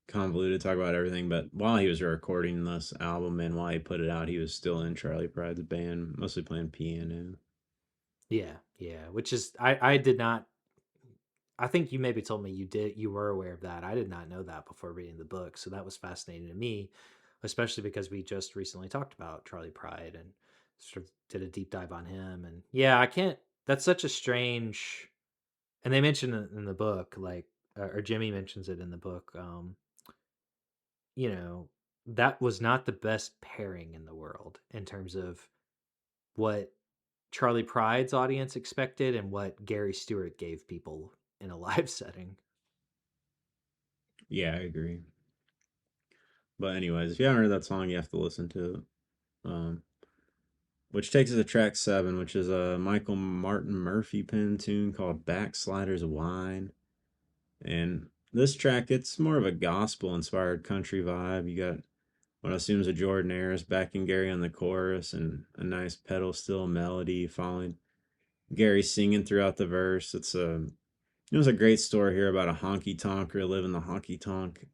convoluted to talk about everything. But while he was recording this album and while he put it out, he was still in Charlie Pride's band, mostly playing piano. Yeah, yeah. Which is I did not. I think you maybe told me you were aware of that. I did not know that before reading the book, so that was fascinating to me, especially because we just recently talked about Charlie Pride and sort of did a deep dive on him. And yeah, I can't. That's such a strange. And they mention it in the book, like or Jimmy mentions it in the book. You know, that was not the best pairing in the world in terms of what Charlie Pride's audience expected and what Gary Stewart gave people in a live setting. Yeah, I agree. But anyways, if you haven't heard that song, you have to listen to it. Which takes us to track 7, which is a Michael Martin Murphy pen tune called Backsliders Wine. And this track, it's more of a gospel inspired country vibe. You got what I assume is a Jordanaires backing Gary on the chorus and a nice pedal steel melody following Gary singing throughout the verse. It was a great story here about a honky tonker living the honky tonk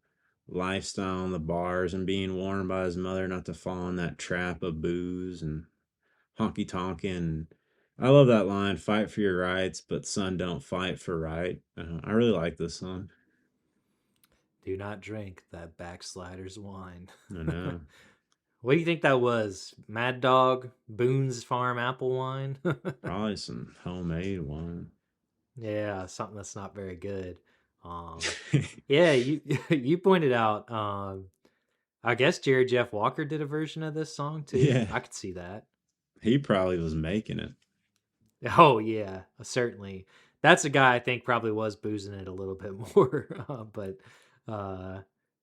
lifestyle in the bars and being warned by his mother not to fall in that trap of booze and honky tonkin'. I love that line, fight for your rights, but son, don't fight for right. I really like this song. Do not drink that backslider's wine. I know. What do you think that was? Mad Dog, Boone's Farm apple wine? Probably some homemade one. Yeah, something that's not very good. Yeah, you you pointed out. I guess Jerry Jeff Walker did a version of this song too. Yeah, I could see that. he probably was making it. Oh yeah, certainly. That's a guy I think probably was boozing it a little bit more. But uh,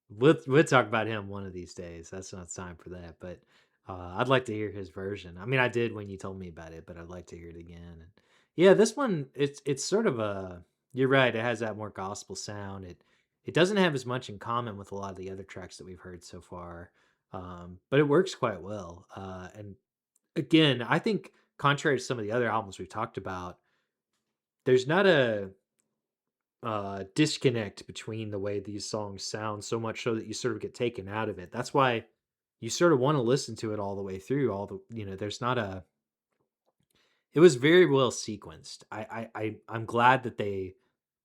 we'll talk about him one of these days. That's not time for that. But I'd like to hear his version. I mean, I did when you told me about it, but I'd like to hear it again. And yeah, this one it's sort of a. You're right. It has that more gospel sound. It doesn't have as much in common with a lot of the other tracks that we've heard so far, but it works quite well. And again, I think contrary to some of the other albums we've talked about, there's not a disconnect between the way these songs sound so much so that you sort of get taken out of it. That's why you sort of want to listen to it all the way through. There's not a. It was very well sequenced. I'm glad that they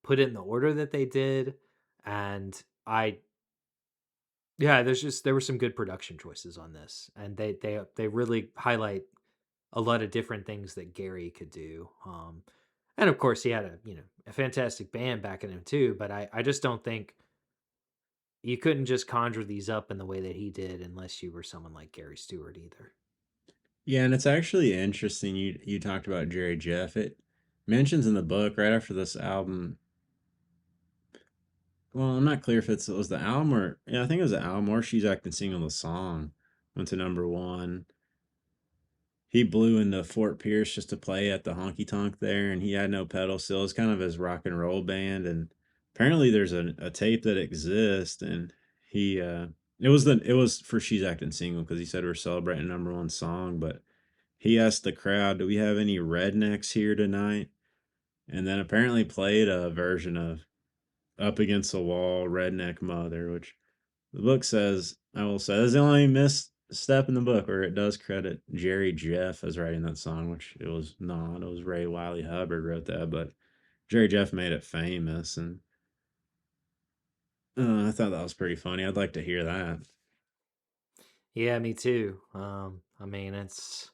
put it in the order that they did, and I yeah, there were some good production choices on this, and they really highlight a lot of different things that Gary could do. And of course, he had a fantastic band backing him too. But I just don't think you couldn't just conjure these up in the way that he did unless you were someone like Gary Stewart either. Yeah, and it's actually interesting. You talked about Jerry Jeff. It mentions in the book right after this album. Well, I'm not clear if it was the album or yeah, I think it was the album or She's Acting Single the song went to number one. He blew into Fort Pierce just to play at the honky tonk there, and he had no pedal steel. It's kind of his rock and roll band, and apparently there's a tape that exists, and he it was for She's Acting Single because he said we're celebrating number one song, but he asked the crowd, "Do we have any rednecks here tonight?" And then apparently played a version of Up Against the Wall, Redneck Mother, which the book says, I will say, that's the only misstep in the book where it does credit Jerry Jeff as writing that song, which it was not. It was Ray Wiley Hubbard wrote that, but Jerry Jeff made it famous, and I thought that was pretty funny. I'd like to hear that. Yeah, me too. I mean, it's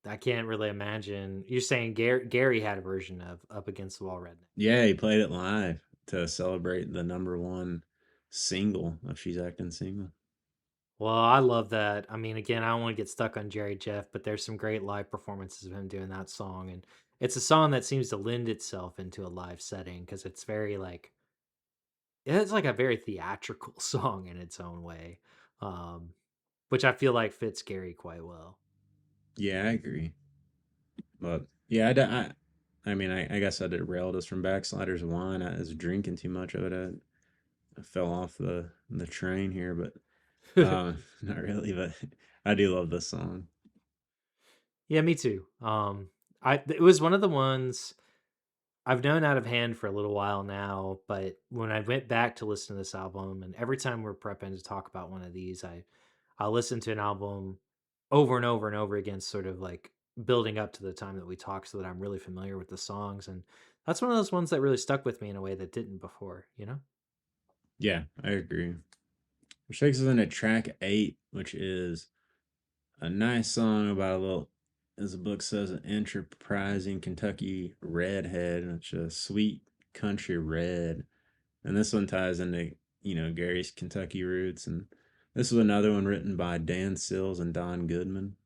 I can't really imagine. You're saying Gary had a version of Up Against the Wall Redneck. Yeah, he played it live to celebrate the number one single of She's Acting Single. Well, I love that. I mean, again, I don't want to get stuck on Jerry Jeff, but there's some great live performances of him doing that song, and it's a song that seems to lend itself into a live setting because it's very like it's like a very theatrical song in its own way, um, which I feel like fits Gary quite well. Yeah, I agree. But yeah, I mean, I guess I derailed us from Backsliders Wine. I was drinking too much of it. I fell off the train here, but not really. But I do love this song. Yeah, me too. It was one of the ones I've known out of hand for a little while now, but when I went back to listen to this album, and every time we're prepping to talk about one of these, I'll listen to an album over and over and over again, sort of like building up to the time that we talk, so that I'm really familiar with the songs. And that's one of those ones that really stuck with me in a way that didn't before. You know? Yeah, I agree. Which takes us into track 8, which is a nice song about a little, as the book says, an enterprising Kentucky redhead, and it's a sweet country red. And this one ties into, Gary's Kentucky roots. And this was another one written by Dan Sills and Don Goodman.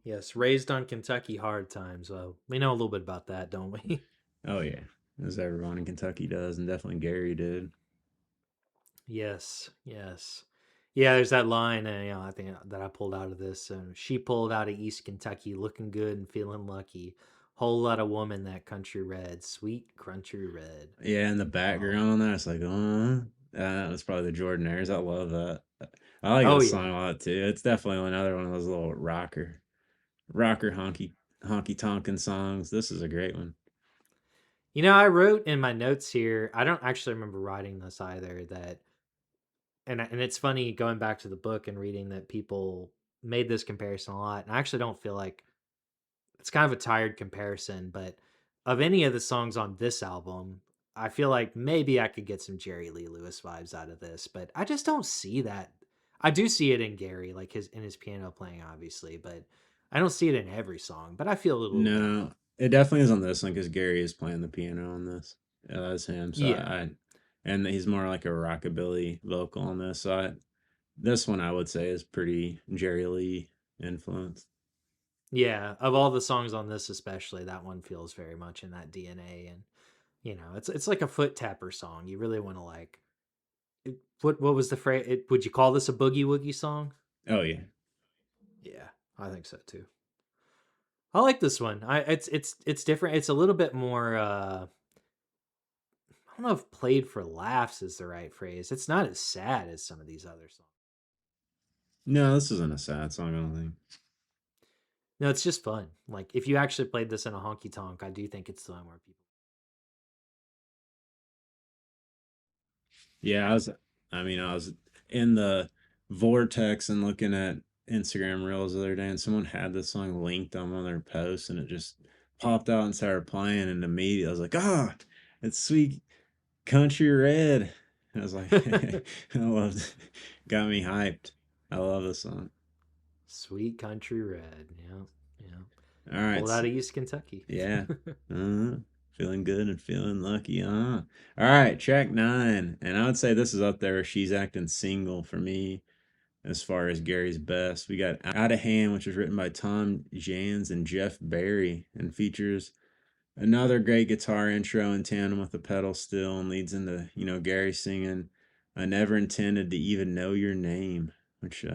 Yes, raised on Kentucky hard times. Well, we know a little bit about that, don't we? Oh, yeah, as everyone in Kentucky does, and definitely Gary did. Yes, yes. Yeah, there's that line, I think that I pulled out of this. She pulled out of East Kentucky, looking good and feeling lucky. Whole lot of woman, that country red, sweet country red. Yeah, and the Um, background on that, it's like, that was probably the Jordanaires. I love that. I like oh this yeah, song a lot too. It's definitely another one of those little rocker honky tonkin songs. This is a great one. I wrote in my notes here. I don't actually remember writing this either. And it's funny going back to the book and reading that people made this comparison a lot. And I actually don't feel like it's kind of a tired comparison, but of any of the songs on this album, I feel like maybe I could get some Jerry Lee Lewis vibes out of this, but I just don't see that. I do see it in Gary, like his piano playing, obviously, but I don't see it in every song. But I feel a little bit No, both. it definitely is on this one because Gary is playing the piano on this. That's him. So Yeah, and he's more like a rockabilly vocal on this. So this one I would say is pretty Jerry Lee influenced. yeah. Of all the songs on this, especially that one feels very much in that DNA, and it's like a foot tapper song. You really want to like. What was the phrase? Would you call this a boogie woogie song? Oh yeah. Yeah, I think so too. I like this one. It's different. It's a little bit more I don't know if played for laughs is the right phrase. It's not as sad as some of these other songs. No, this isn't a sad song, I don't think. No, it's just fun. Like if you actually played this in a honky tonk, I do think it's the one where people. Yeah, I was in the vortex and looking at Instagram Reels the other day, and someone had this song linked on one of their posts, and it just popped out and started playing, and immediately I was like, it's Sweet Country Red. I was like, I loved it. Got me hyped. I love this song. Sweet Country Red. Yeah. Yeah. All right. Pulled out of East Kentucky. Yeah. Uh-huh. Feeling good and feeling lucky. All right. Track 9. And I would say this is up there where She's Acting Single for me as far as Gary's best. We got Out of Hand, which was written by Tom Jans and Jeff Barry and features another great guitar intro in tandem with the pedal steel and leads into, Gary singing, I never intended to even know your name, which,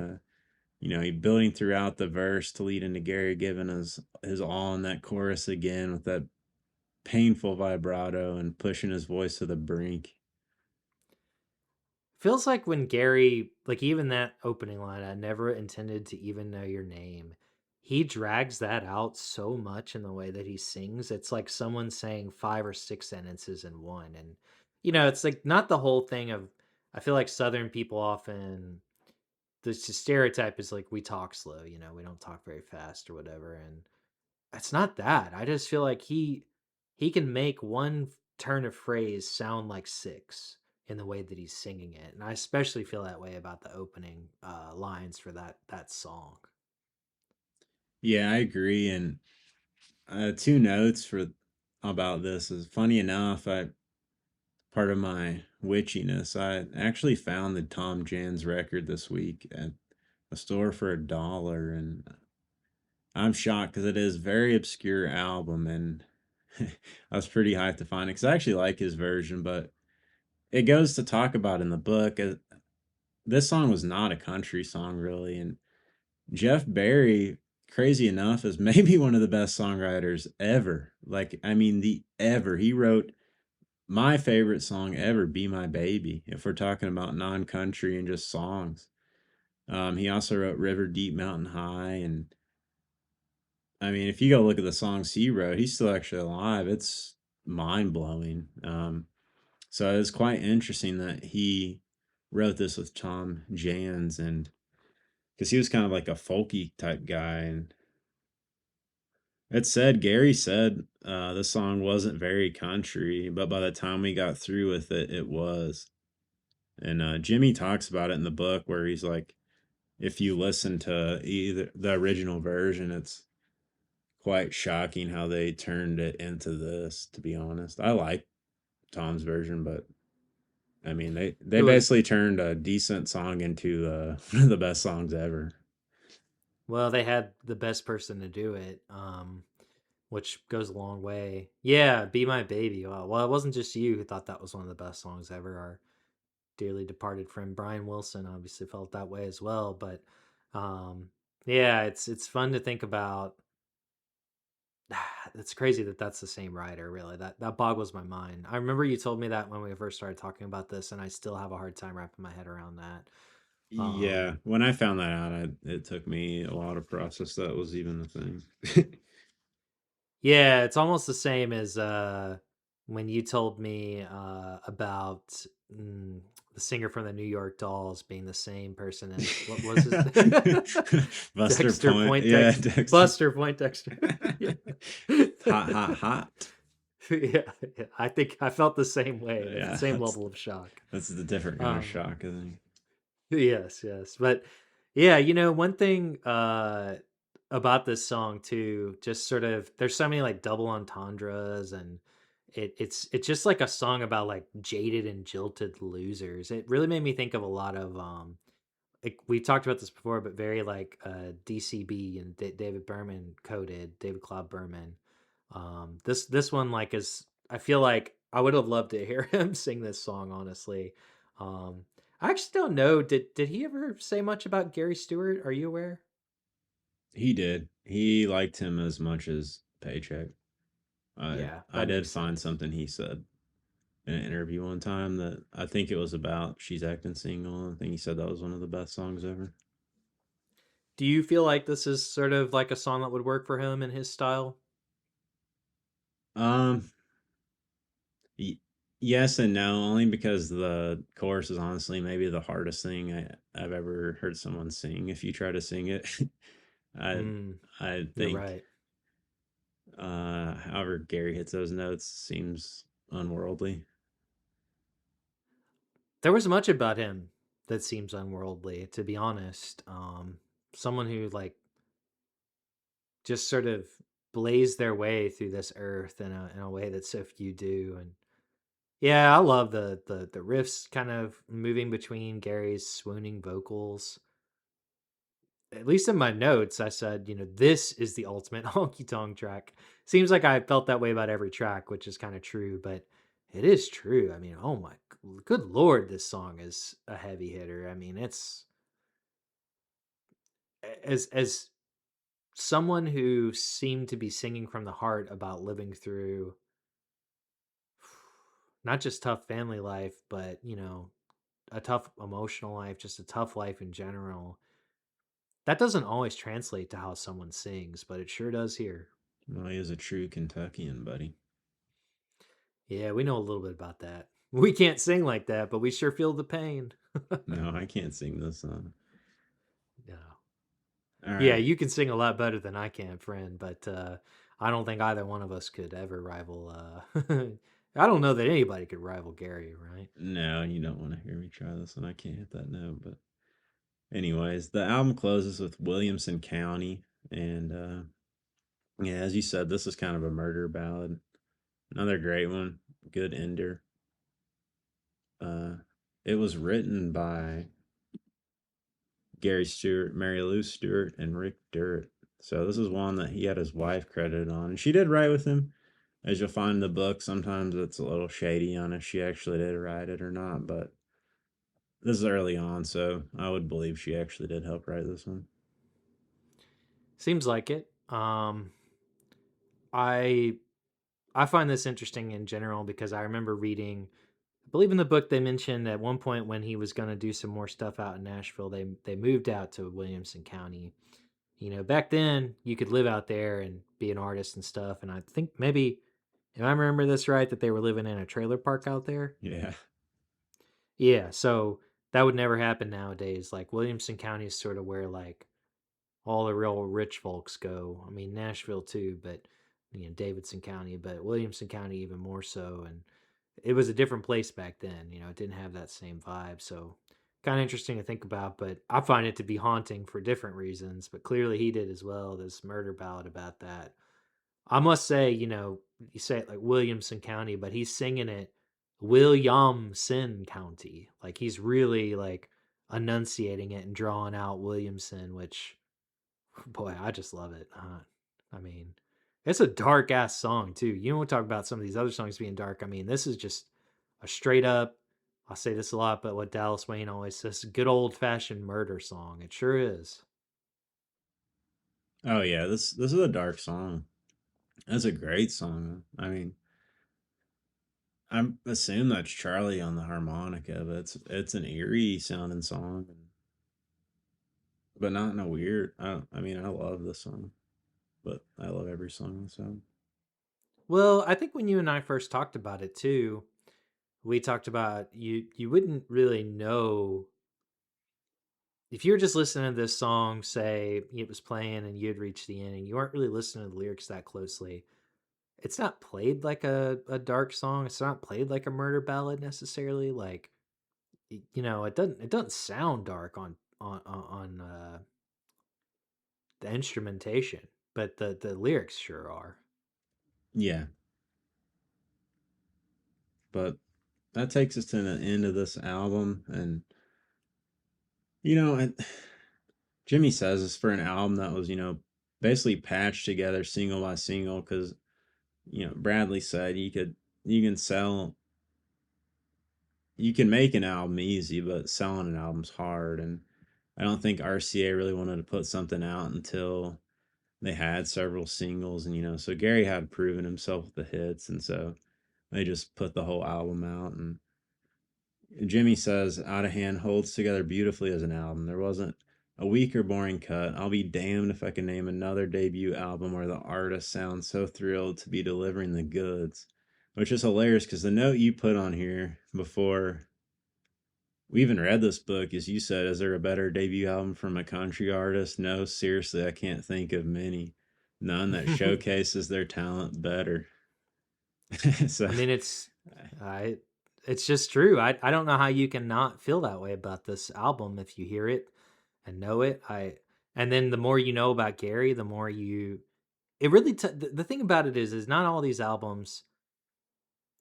he building throughout the verse to lead into Gary giving us his all in that chorus again with that painful vibrato and pushing his voice to the brink. Feels like when Gary, like even that opening line, I never intended to even know your name. He drags that out so much in the way that he sings. It's like someone saying five or six sentences in one. And, it's like not the whole thing of, I feel like Southern people often, the stereotype is like we talk slow, we don't talk very fast or whatever. And it's not that. I just feel like he can make one turn of phrase sound like six in the way that he's singing it, and I especially feel that way about the opening lines for that song. Yeah, I agree. And two notes for about this is funny enough. I part of my witchiness. I actually found the Tom Jans record this week at a store for $1, and I'm shocked because it is a very obscure album, and I was pretty hyped to find it because I actually like his version, but it goes to talk about in the book. This song was not a country song, really. And Jeff Barry, crazy enough, is maybe one of the best songwriters ever. Like, I mean, the ever. He wrote my favorite song ever, Be My Baby, if we're talking about non country and just songs. He also wrote River Deep Mountain High. And I mean, if you go look at the songs he wrote, he's still actually alive. It's mind blowing. So it's quite interesting that he wrote this with Tom Jans, and because he was kind of like a folky type guy. And Gary said this song wasn't very country, but by the time we got through with it, it was. And Jimmy talks about it in the book where he's like, if you listen to either the original version, it's quite shocking how they turned it into this, to be honest. I like Tom's version, but I mean, they It was basically turned a decent song into one of the best songs ever. well, they had the best person to do it, which goes a long way. Yeah, "Be My Baby." Well, it wasn't just you who thought that was one of the best songs ever. Our dearly departed friend Brian Wilson obviously felt that way as well. But um, yeah, it's fun to think about. It's crazy that that's the same writer. Really, that boggles my mind. I remember you told me that when we first started talking about this, and I still have a hard time wrapping my head around that. Yeah, when I found that out, it took me a while to process that was even a thing. Yeah, it's almost the same as when you told me about the singer from the New York Dolls being the same person as what was his Buster Dexter Point, yeah, Poindexter, Dexter. Buster Poindexter. Yeah. Hot, hot, hot. Yeah, yeah, I think I felt the same way, the Yeah, same level of shock. that's the different kind of Um, shock, I think. yes, yes, but yeah, one thing about this song too, just sort of, there's so many like double entendres, and it's just like a song about like jaded and jilted losers. It really made me think of a lot of like we talked about this before, but very like DCB and David Berman coded, David Cloud Berman. This one like is, I feel like I would have loved to hear him sing this song, honestly. Um, I actually don't know. Did he ever say much about Gary Stewart? Are you aware? He did. He liked him as much as Paycheck. Yeah, I that did makes find sense. something he said in an interview one time that I think it was about She's Acting Single. I think he said that was one of the best songs ever. Do you feel like this is sort of like a song that would work for him and his style? Um, y- yes and no, only because the chorus is honestly maybe the hardest thing I've ever heard someone sing. If you try to sing it, I Mm, I you're think right. however Gary hits those notes seems unworldly. There was much about him that seems unworldly, to be honest. Someone who like just sort of blazed their way through this earth in a way that so few do. And yeah, I love the riffs kind of moving between Gary's swooning vocals. At least in my notes, I said, this is the ultimate honky tonk track. Seems like I felt that way about every track, which is kind of true, but it is true. I mean, oh my good lord, this song is a heavy hitter. I mean, it's as someone who seemed to be singing from the heart about living through not just tough family life, but a tough emotional life, just a tough life in general. That doesn't always translate to how someone sings, but it sure does here. Well, he is a true Kentuckian, buddy. Yeah, we know a little bit about that. We can't sing like that, but we sure feel the pain. No, I can't sing this song. Yeah. All Yeah, right. you can sing a lot better than I can, friend, but I don't think either one of us could ever rival I don't know that anybody could rival Gary, right? No, you don't want to hear me try this one. I can't hit that note. But, anyways, the album closes with Williamson County. And, yeah, as you said, this is kind of a murder ballad. Another great one. Good ender. Uh, it was written by Gary Stewart, Mary Lou Stewart, and Rick Durrett. So, this is one that he had his wife credited on. And she did write with him. as you'll find in the book, sometimes it's a little shady on if she actually did write it or not. But this is early on, so I would believe she actually did help write this one. Seems like it. I I find this interesting in general because I remember reading, I believe in the book they mentioned at one point when he was going to do some more stuff out in Nashville, they moved out to Williamson County. You know, back then you could live out there and be an artist and stuff. And I think maybe, if I remember this right, that they were living in a trailer park out there. Yeah. Yeah, so that would never happen nowadays. Like Williamson County is sort of where like all the real rich folks go. I mean, Nashville too, but Davidson County, but Williamson County even more so. And it was a different place back then. You know, it didn't have that same vibe. So kind of interesting to think about, but I find it to be haunting for different reasons. But clearly he did as well. This murder ballad about that. I must say, you say it like Williamson County, but he's singing it Williamson County. Like he's really like enunciating it and drawing out Williamson, which boy, I just love it. I mean, it's a dark ass song too. You don't talk about some of these other songs being dark. I mean, this is just a straight up. I say this a lot, but what Dallas Wayne always says, good old fashioned murder song. It sure is. Oh yeah, this is a dark song. That's a great song. I mean, I assume that's Charlie on the harmonica, but it's an eerie sounding song, but not in a weird. I mean, I love this song, but I love every song. So Well, I think when you and I first talked about it too, we talked about you wouldn't really know if you were just listening to this song, say it was playing and you'd reach the end and you weren't really listening to the lyrics that closely. It's not played like a dark song. It's not played like a murder ballad necessarily. Like it doesn't sound dark on the instrumentation, but the lyrics sure are. yeah, but that takes us to the end of this album, and you know, Jimmy says it's for an album that was basically patched together single by single because Bradley said you can sell you can make an album easy, but selling an album's hard. And I don't think RCA really wanted to put something out until they had several singles. And, so Gary had proven himself with the hits. And so they just put the whole album out. And Jimmy says Out of Hand holds together beautifully as an album. There wasn't a weak or boring cut. I'll be damned if I can name another debut album where the artist sounds so thrilled to be delivering the goods. Which is hilarious because the note you put on here before we even read this book, as you said, is there a better debut album from a country artist? No, seriously, I can't think of many. None that showcases their talent better. So, I mean, I it's just true. I don't know how you can not feel that way about this album if you hear it and know it. And then the more you know about Gary, the more you it really the thing about it is not all these albums,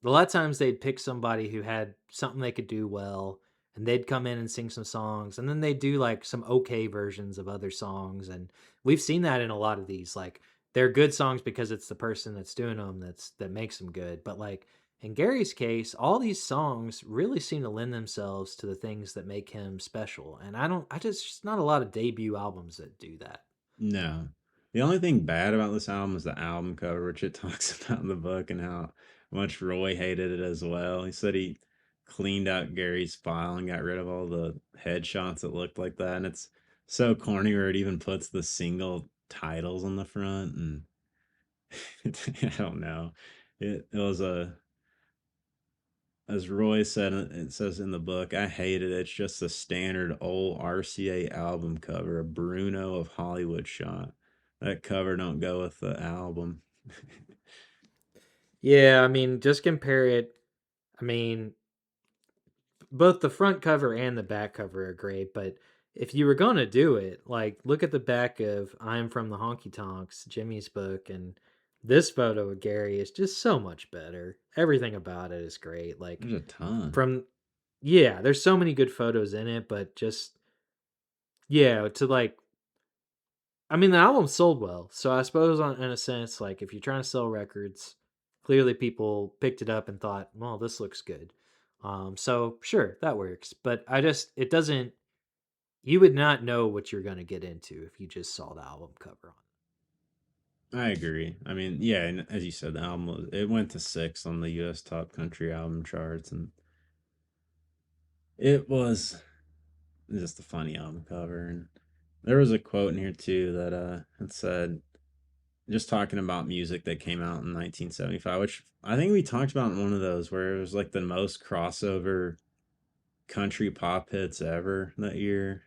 a lot of times they'd pick somebody who had something they could do well and they'd come in and sing some songs and then they'd do like some okay versions of other songs, and we've seen that in a lot of these. Like they're good songs because it's the person that's doing them that makes them good, but like in Gary's case, all these songs really seem to lend themselves to the things that make him special, and I just not a lot of debut albums that do that. no. The only thing bad about this album is the album cover, which it talks about in the book and how much Roy hated it as well. He said he cleaned out Gary's file and got rid of all the headshots that looked like that. And it's so corny where it even puts the single titles on the front. And I don't know. It was as Roy said, it says in the book, I hate it. It's just a standard old RCA album cover, a Bruno of Hollywood shot. That cover don't go with the album. Yeah, I mean, just compare it. I mean, both the front cover and the back cover are great, but if you were gonna do it, like look at the back of I'm from the Honky Tonks, Jimmy's book, and this photo of Gary is just so much better. Everything about it is great. Like There's a ton. from yeah, there's so many good photos in it, but just yeah, to like I mean the album sold well. So I suppose in a sense, like if you're trying to sell records, clearly people picked it up and thought, well, this looks good. So sure, that works. But it doesn't, you would not know what you're going to get into if you just saw the album cover on I agree. I mean, yeah, and as you said, the album it went to 6 on the U.S. top country album charts, and it was just a funny album cover. And there was a quote in here too that it said, just talking about music that came out in 1975, which I think we talked about in one of those where it was like the most crossover country pop hits ever that year.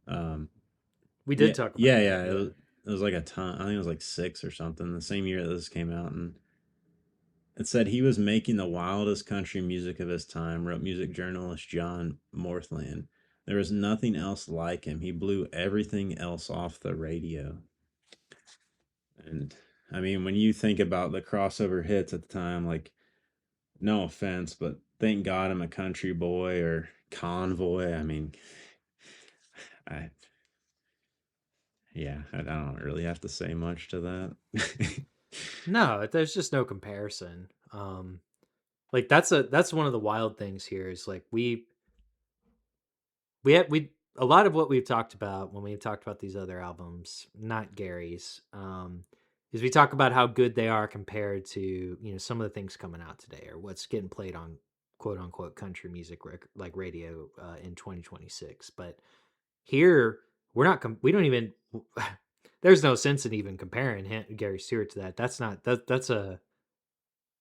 Um, We did yeah, talk about yeah, that, yeah. yeah. It was like a ton. I think it was like 6 or something. The same year that this came out, and it said he was making the wildest country music of his time. Wrote music journalist John Morthland. There was nothing else like him. He blew everything else off the radio. And I mean, when you think about the crossover hits at the time, like no offense, but thank God I'm a country boy or convoy. I mean, I yeah, I don't really have to say much to that. No, there's just no comparison. Like that's one of the wild things here is like we a lot of what we've talked about when we've talked about these other albums, not Gary's, is we talk about how good they are compared to, you know, some of the things coming out today or what's getting played on quote unquote country music like radio in 2026. But here we're not we don't even there's no sense in even comparing Gary Stewart to that. That's not that's a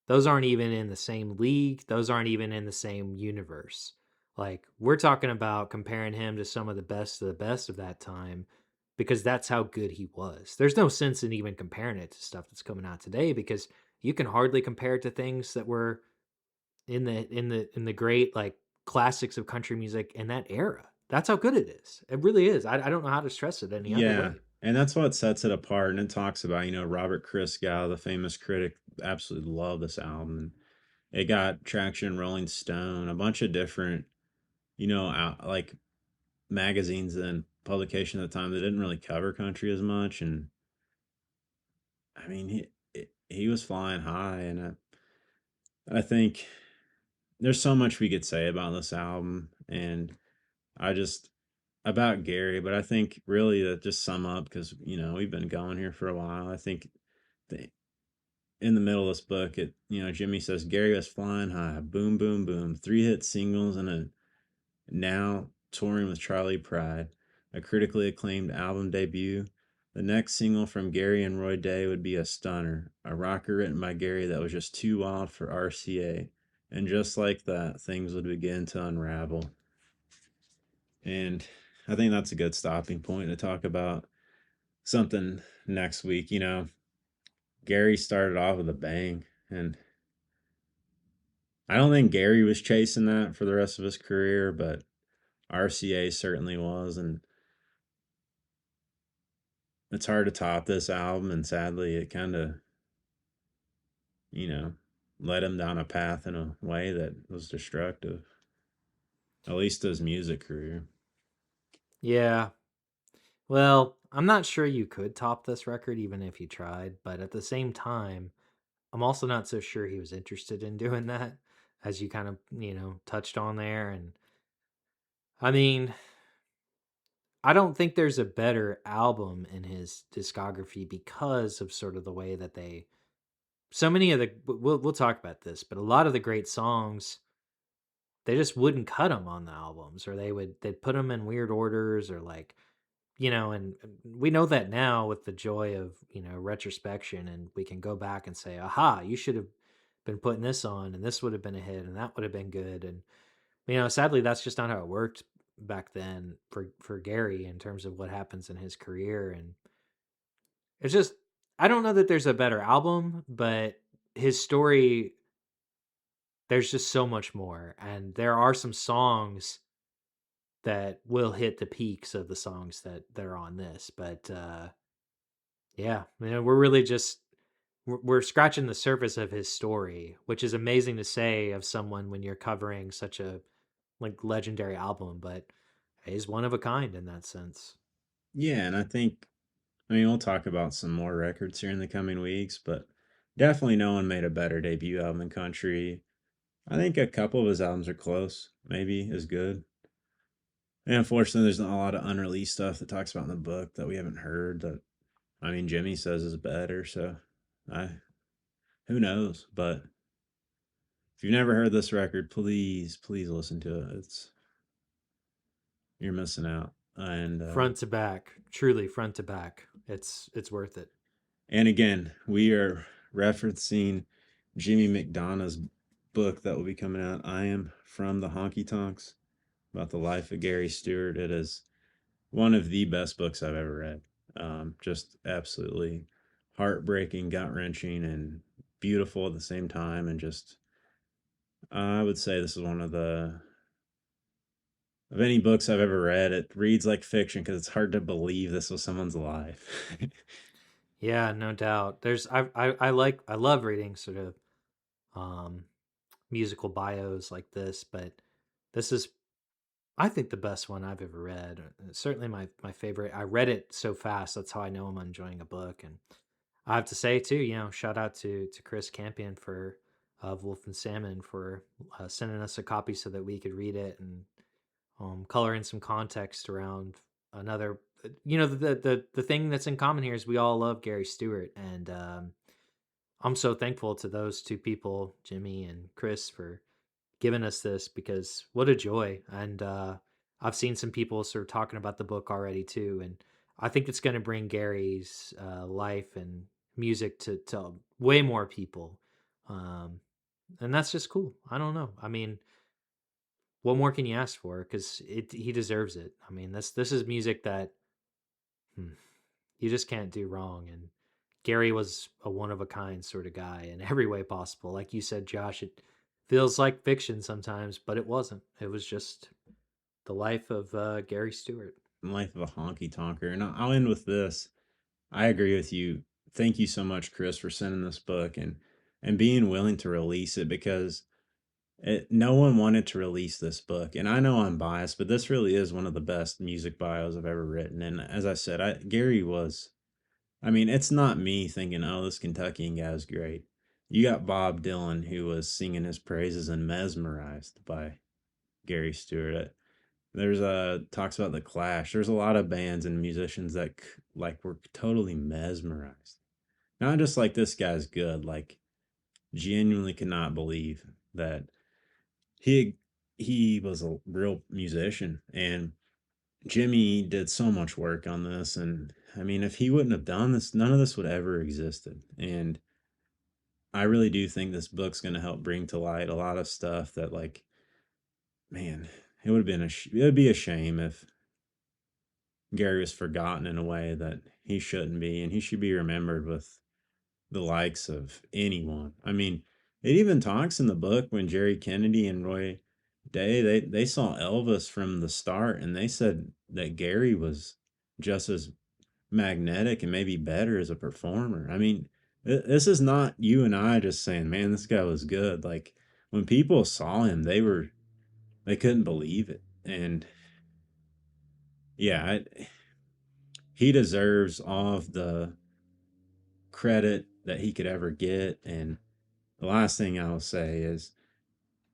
those aren't even in the same league. Those aren't even in the same universe. Like we're talking about comparing him to some of the best of that time because that's how good he was. There's no sense in even comparing it to stuff that's coming out today because you can hardly compare it to things that were in the great like classics of country music in that era. That's how good it is. It really is. I don't know how to stress it any other Yeah, way. and that's what sets it apart. And it talks about, Robert Christgau, the famous critic, absolutely loved this album. It got traction in Rolling Stone, a bunch of different, like magazines and publication at the time that didn't really cover country as much. And I mean, he was flying high, and I think there's so much we could say about this album, and I just about Gary, but I think really to just sum up because we've been going here for a while. I think the, in the middle of this book, Jimmy says Gary was flying high, boom, boom, boom, 3 hit singles and a now touring with Charlie Pride, a critically acclaimed album debut. The next single from Gary and Roy Day would be a stunner, a rocker written by Gary that was just too wild for RCA. And just like that, things would begin to unravel. And I think that's a good stopping point to talk about something next week. Gary started off with a bang, and I don't think Gary was chasing that for the rest of his career, but RCA certainly was, and it's hard to top this album, and sadly it kind of, you know, led him down a path in a way that was destructive, at least his music career. Yeah. Well, I'm not sure you could top this record even if you tried, but at the same time, I'm also not so sure he was interested in doing that, as you kind of, touched on there. And I mean, I don't think there's a better album in his discography because of sort of the way that so many of we'll talk about this, but a lot of the great songs, they just wouldn't cut them on the albums, or they'd put them in weird orders, or like, and we know that now with the joy of, retrospection, and we can go back and say, aha, you should have been putting this on, and this would have been a hit, and that would have been good. And, sadly, that's just not how it worked back then for Gary in terms of what happens in his career. And it's just, I don't know that there's a better album, but his story, there's just so much more. And there are some songs that will hit the peaks of the songs that are on this. But yeah, we're really just we're scratching the surface of his story, which is amazing to say of someone when you're covering such a like legendary album, but he's one of a kind in that sense. Yeah, and I think, we'll talk about some more records here in the coming weeks, but Definitely no one made a better debut album than Country. I think a couple of his albums are close, maybe as good. And unfortunately, there's not a lot of unreleased stuff that talks about in the book that we haven't heard that, I mean, Jimmy says is better. So I, who knows? But if you've never heard this record, please, please listen to it. You're missing out. Front to back, truly front to back. It's worth it. And again, we are referencing Jimmy McDonough's book that will be coming out. I am from the Honky Tonks about the life of Gary Stewart. It is one of the best books I've ever read. Just absolutely heartbreaking, gut wrenching, and beautiful at the same time. And just, I would say this is one of the of any books I've ever read. It reads like fiction because it's hard to believe this was someone's life. Yeah, no doubt. I love reading sort of um musical bios like this, but this is, I think, the best one I've ever read. Certainly my favorite. I read it so fast. That's how I know I'm enjoying a book. And I have to say too, shout out to Chris Campion for of Wolf and Salmon for sending us a copy so that we could read it and color in some context around another. The thing that's in common here is we all love Gary Stewart, and I'm so thankful to those two people, Jimmy and Chris, for giving us this, because what a joy. And I've seen some people sort of talking about the book already too, and I think it's going to bring Gary's life and music to way more people. um, and that's just cool. I don't know, I mean, what more can you ask for? Because he deserves it. I mean, this is music that, hmm, you just can't do wrong. And Gary was a one of a kind sort of guy in every way possible. Like you said, Josh, it feels like fiction sometimes, but it wasn't. It was just the life of Gary Stewart. Life of a honky tonker. And I'll end with this. I agree with you. Thank you so much, Chris, for sending this book and being willing to release it because no one wanted to release this book. And I know I'm biased, but this really is one of the best music bios I've ever written. And as I said, Gary was, I mean, it's not me thinking, oh, this Kentuckian guy is great. You got Bob Dylan, who was singing his praises and mesmerized by Gary Stewart. There's talks about the Clash. There's a lot of bands and musicians that like were totally mesmerized. Not just like this guy's good, like genuinely could not believe that he he was a real musician. And Jimmy did so much work on this, and I mean, if he wouldn't have done this, none of this would ever existed. And I really do think this book's going to help bring to light a lot of stuff that, like, man, it would have been it would be a shame if Gary was forgotten in a way that he shouldn't be, and he should be remembered with the likes of anyone. I mean, it even talks in the book when Jerry Kennedy and Roy Day they saw Elvis from the start, and they said that Gary was just as magnetic and maybe better as a performer. I mean, this is not you and I just saying, "Man, this guy was good." Like when people saw him, they couldn't believe it, and yeah, he deserves all of the credit that he could ever get. And the last thing I'll say is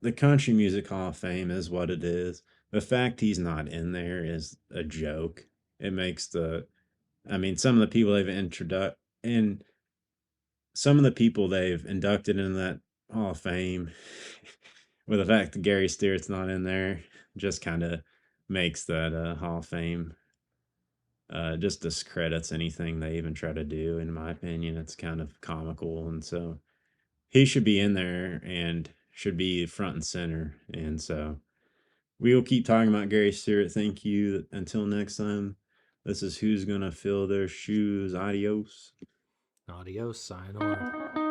the Country Music Hall of Fame is what it is. The fact he's not in there is a joke. It makes I mean, some of the people they've introduced and some of the people they've inducted in that Hall of Fame, with the fact that Gary Stewart's not in there, just kind of makes that Hall of Fame just discredits anything they even try to do. In my opinion, it's kind of comical, and so he should be in there and should be front and center. And so we will keep talking about Gary Stewart. Thank you. Until next time, this is Who's Gonna Fill Their Shoes. Adios. Adios, sayonara.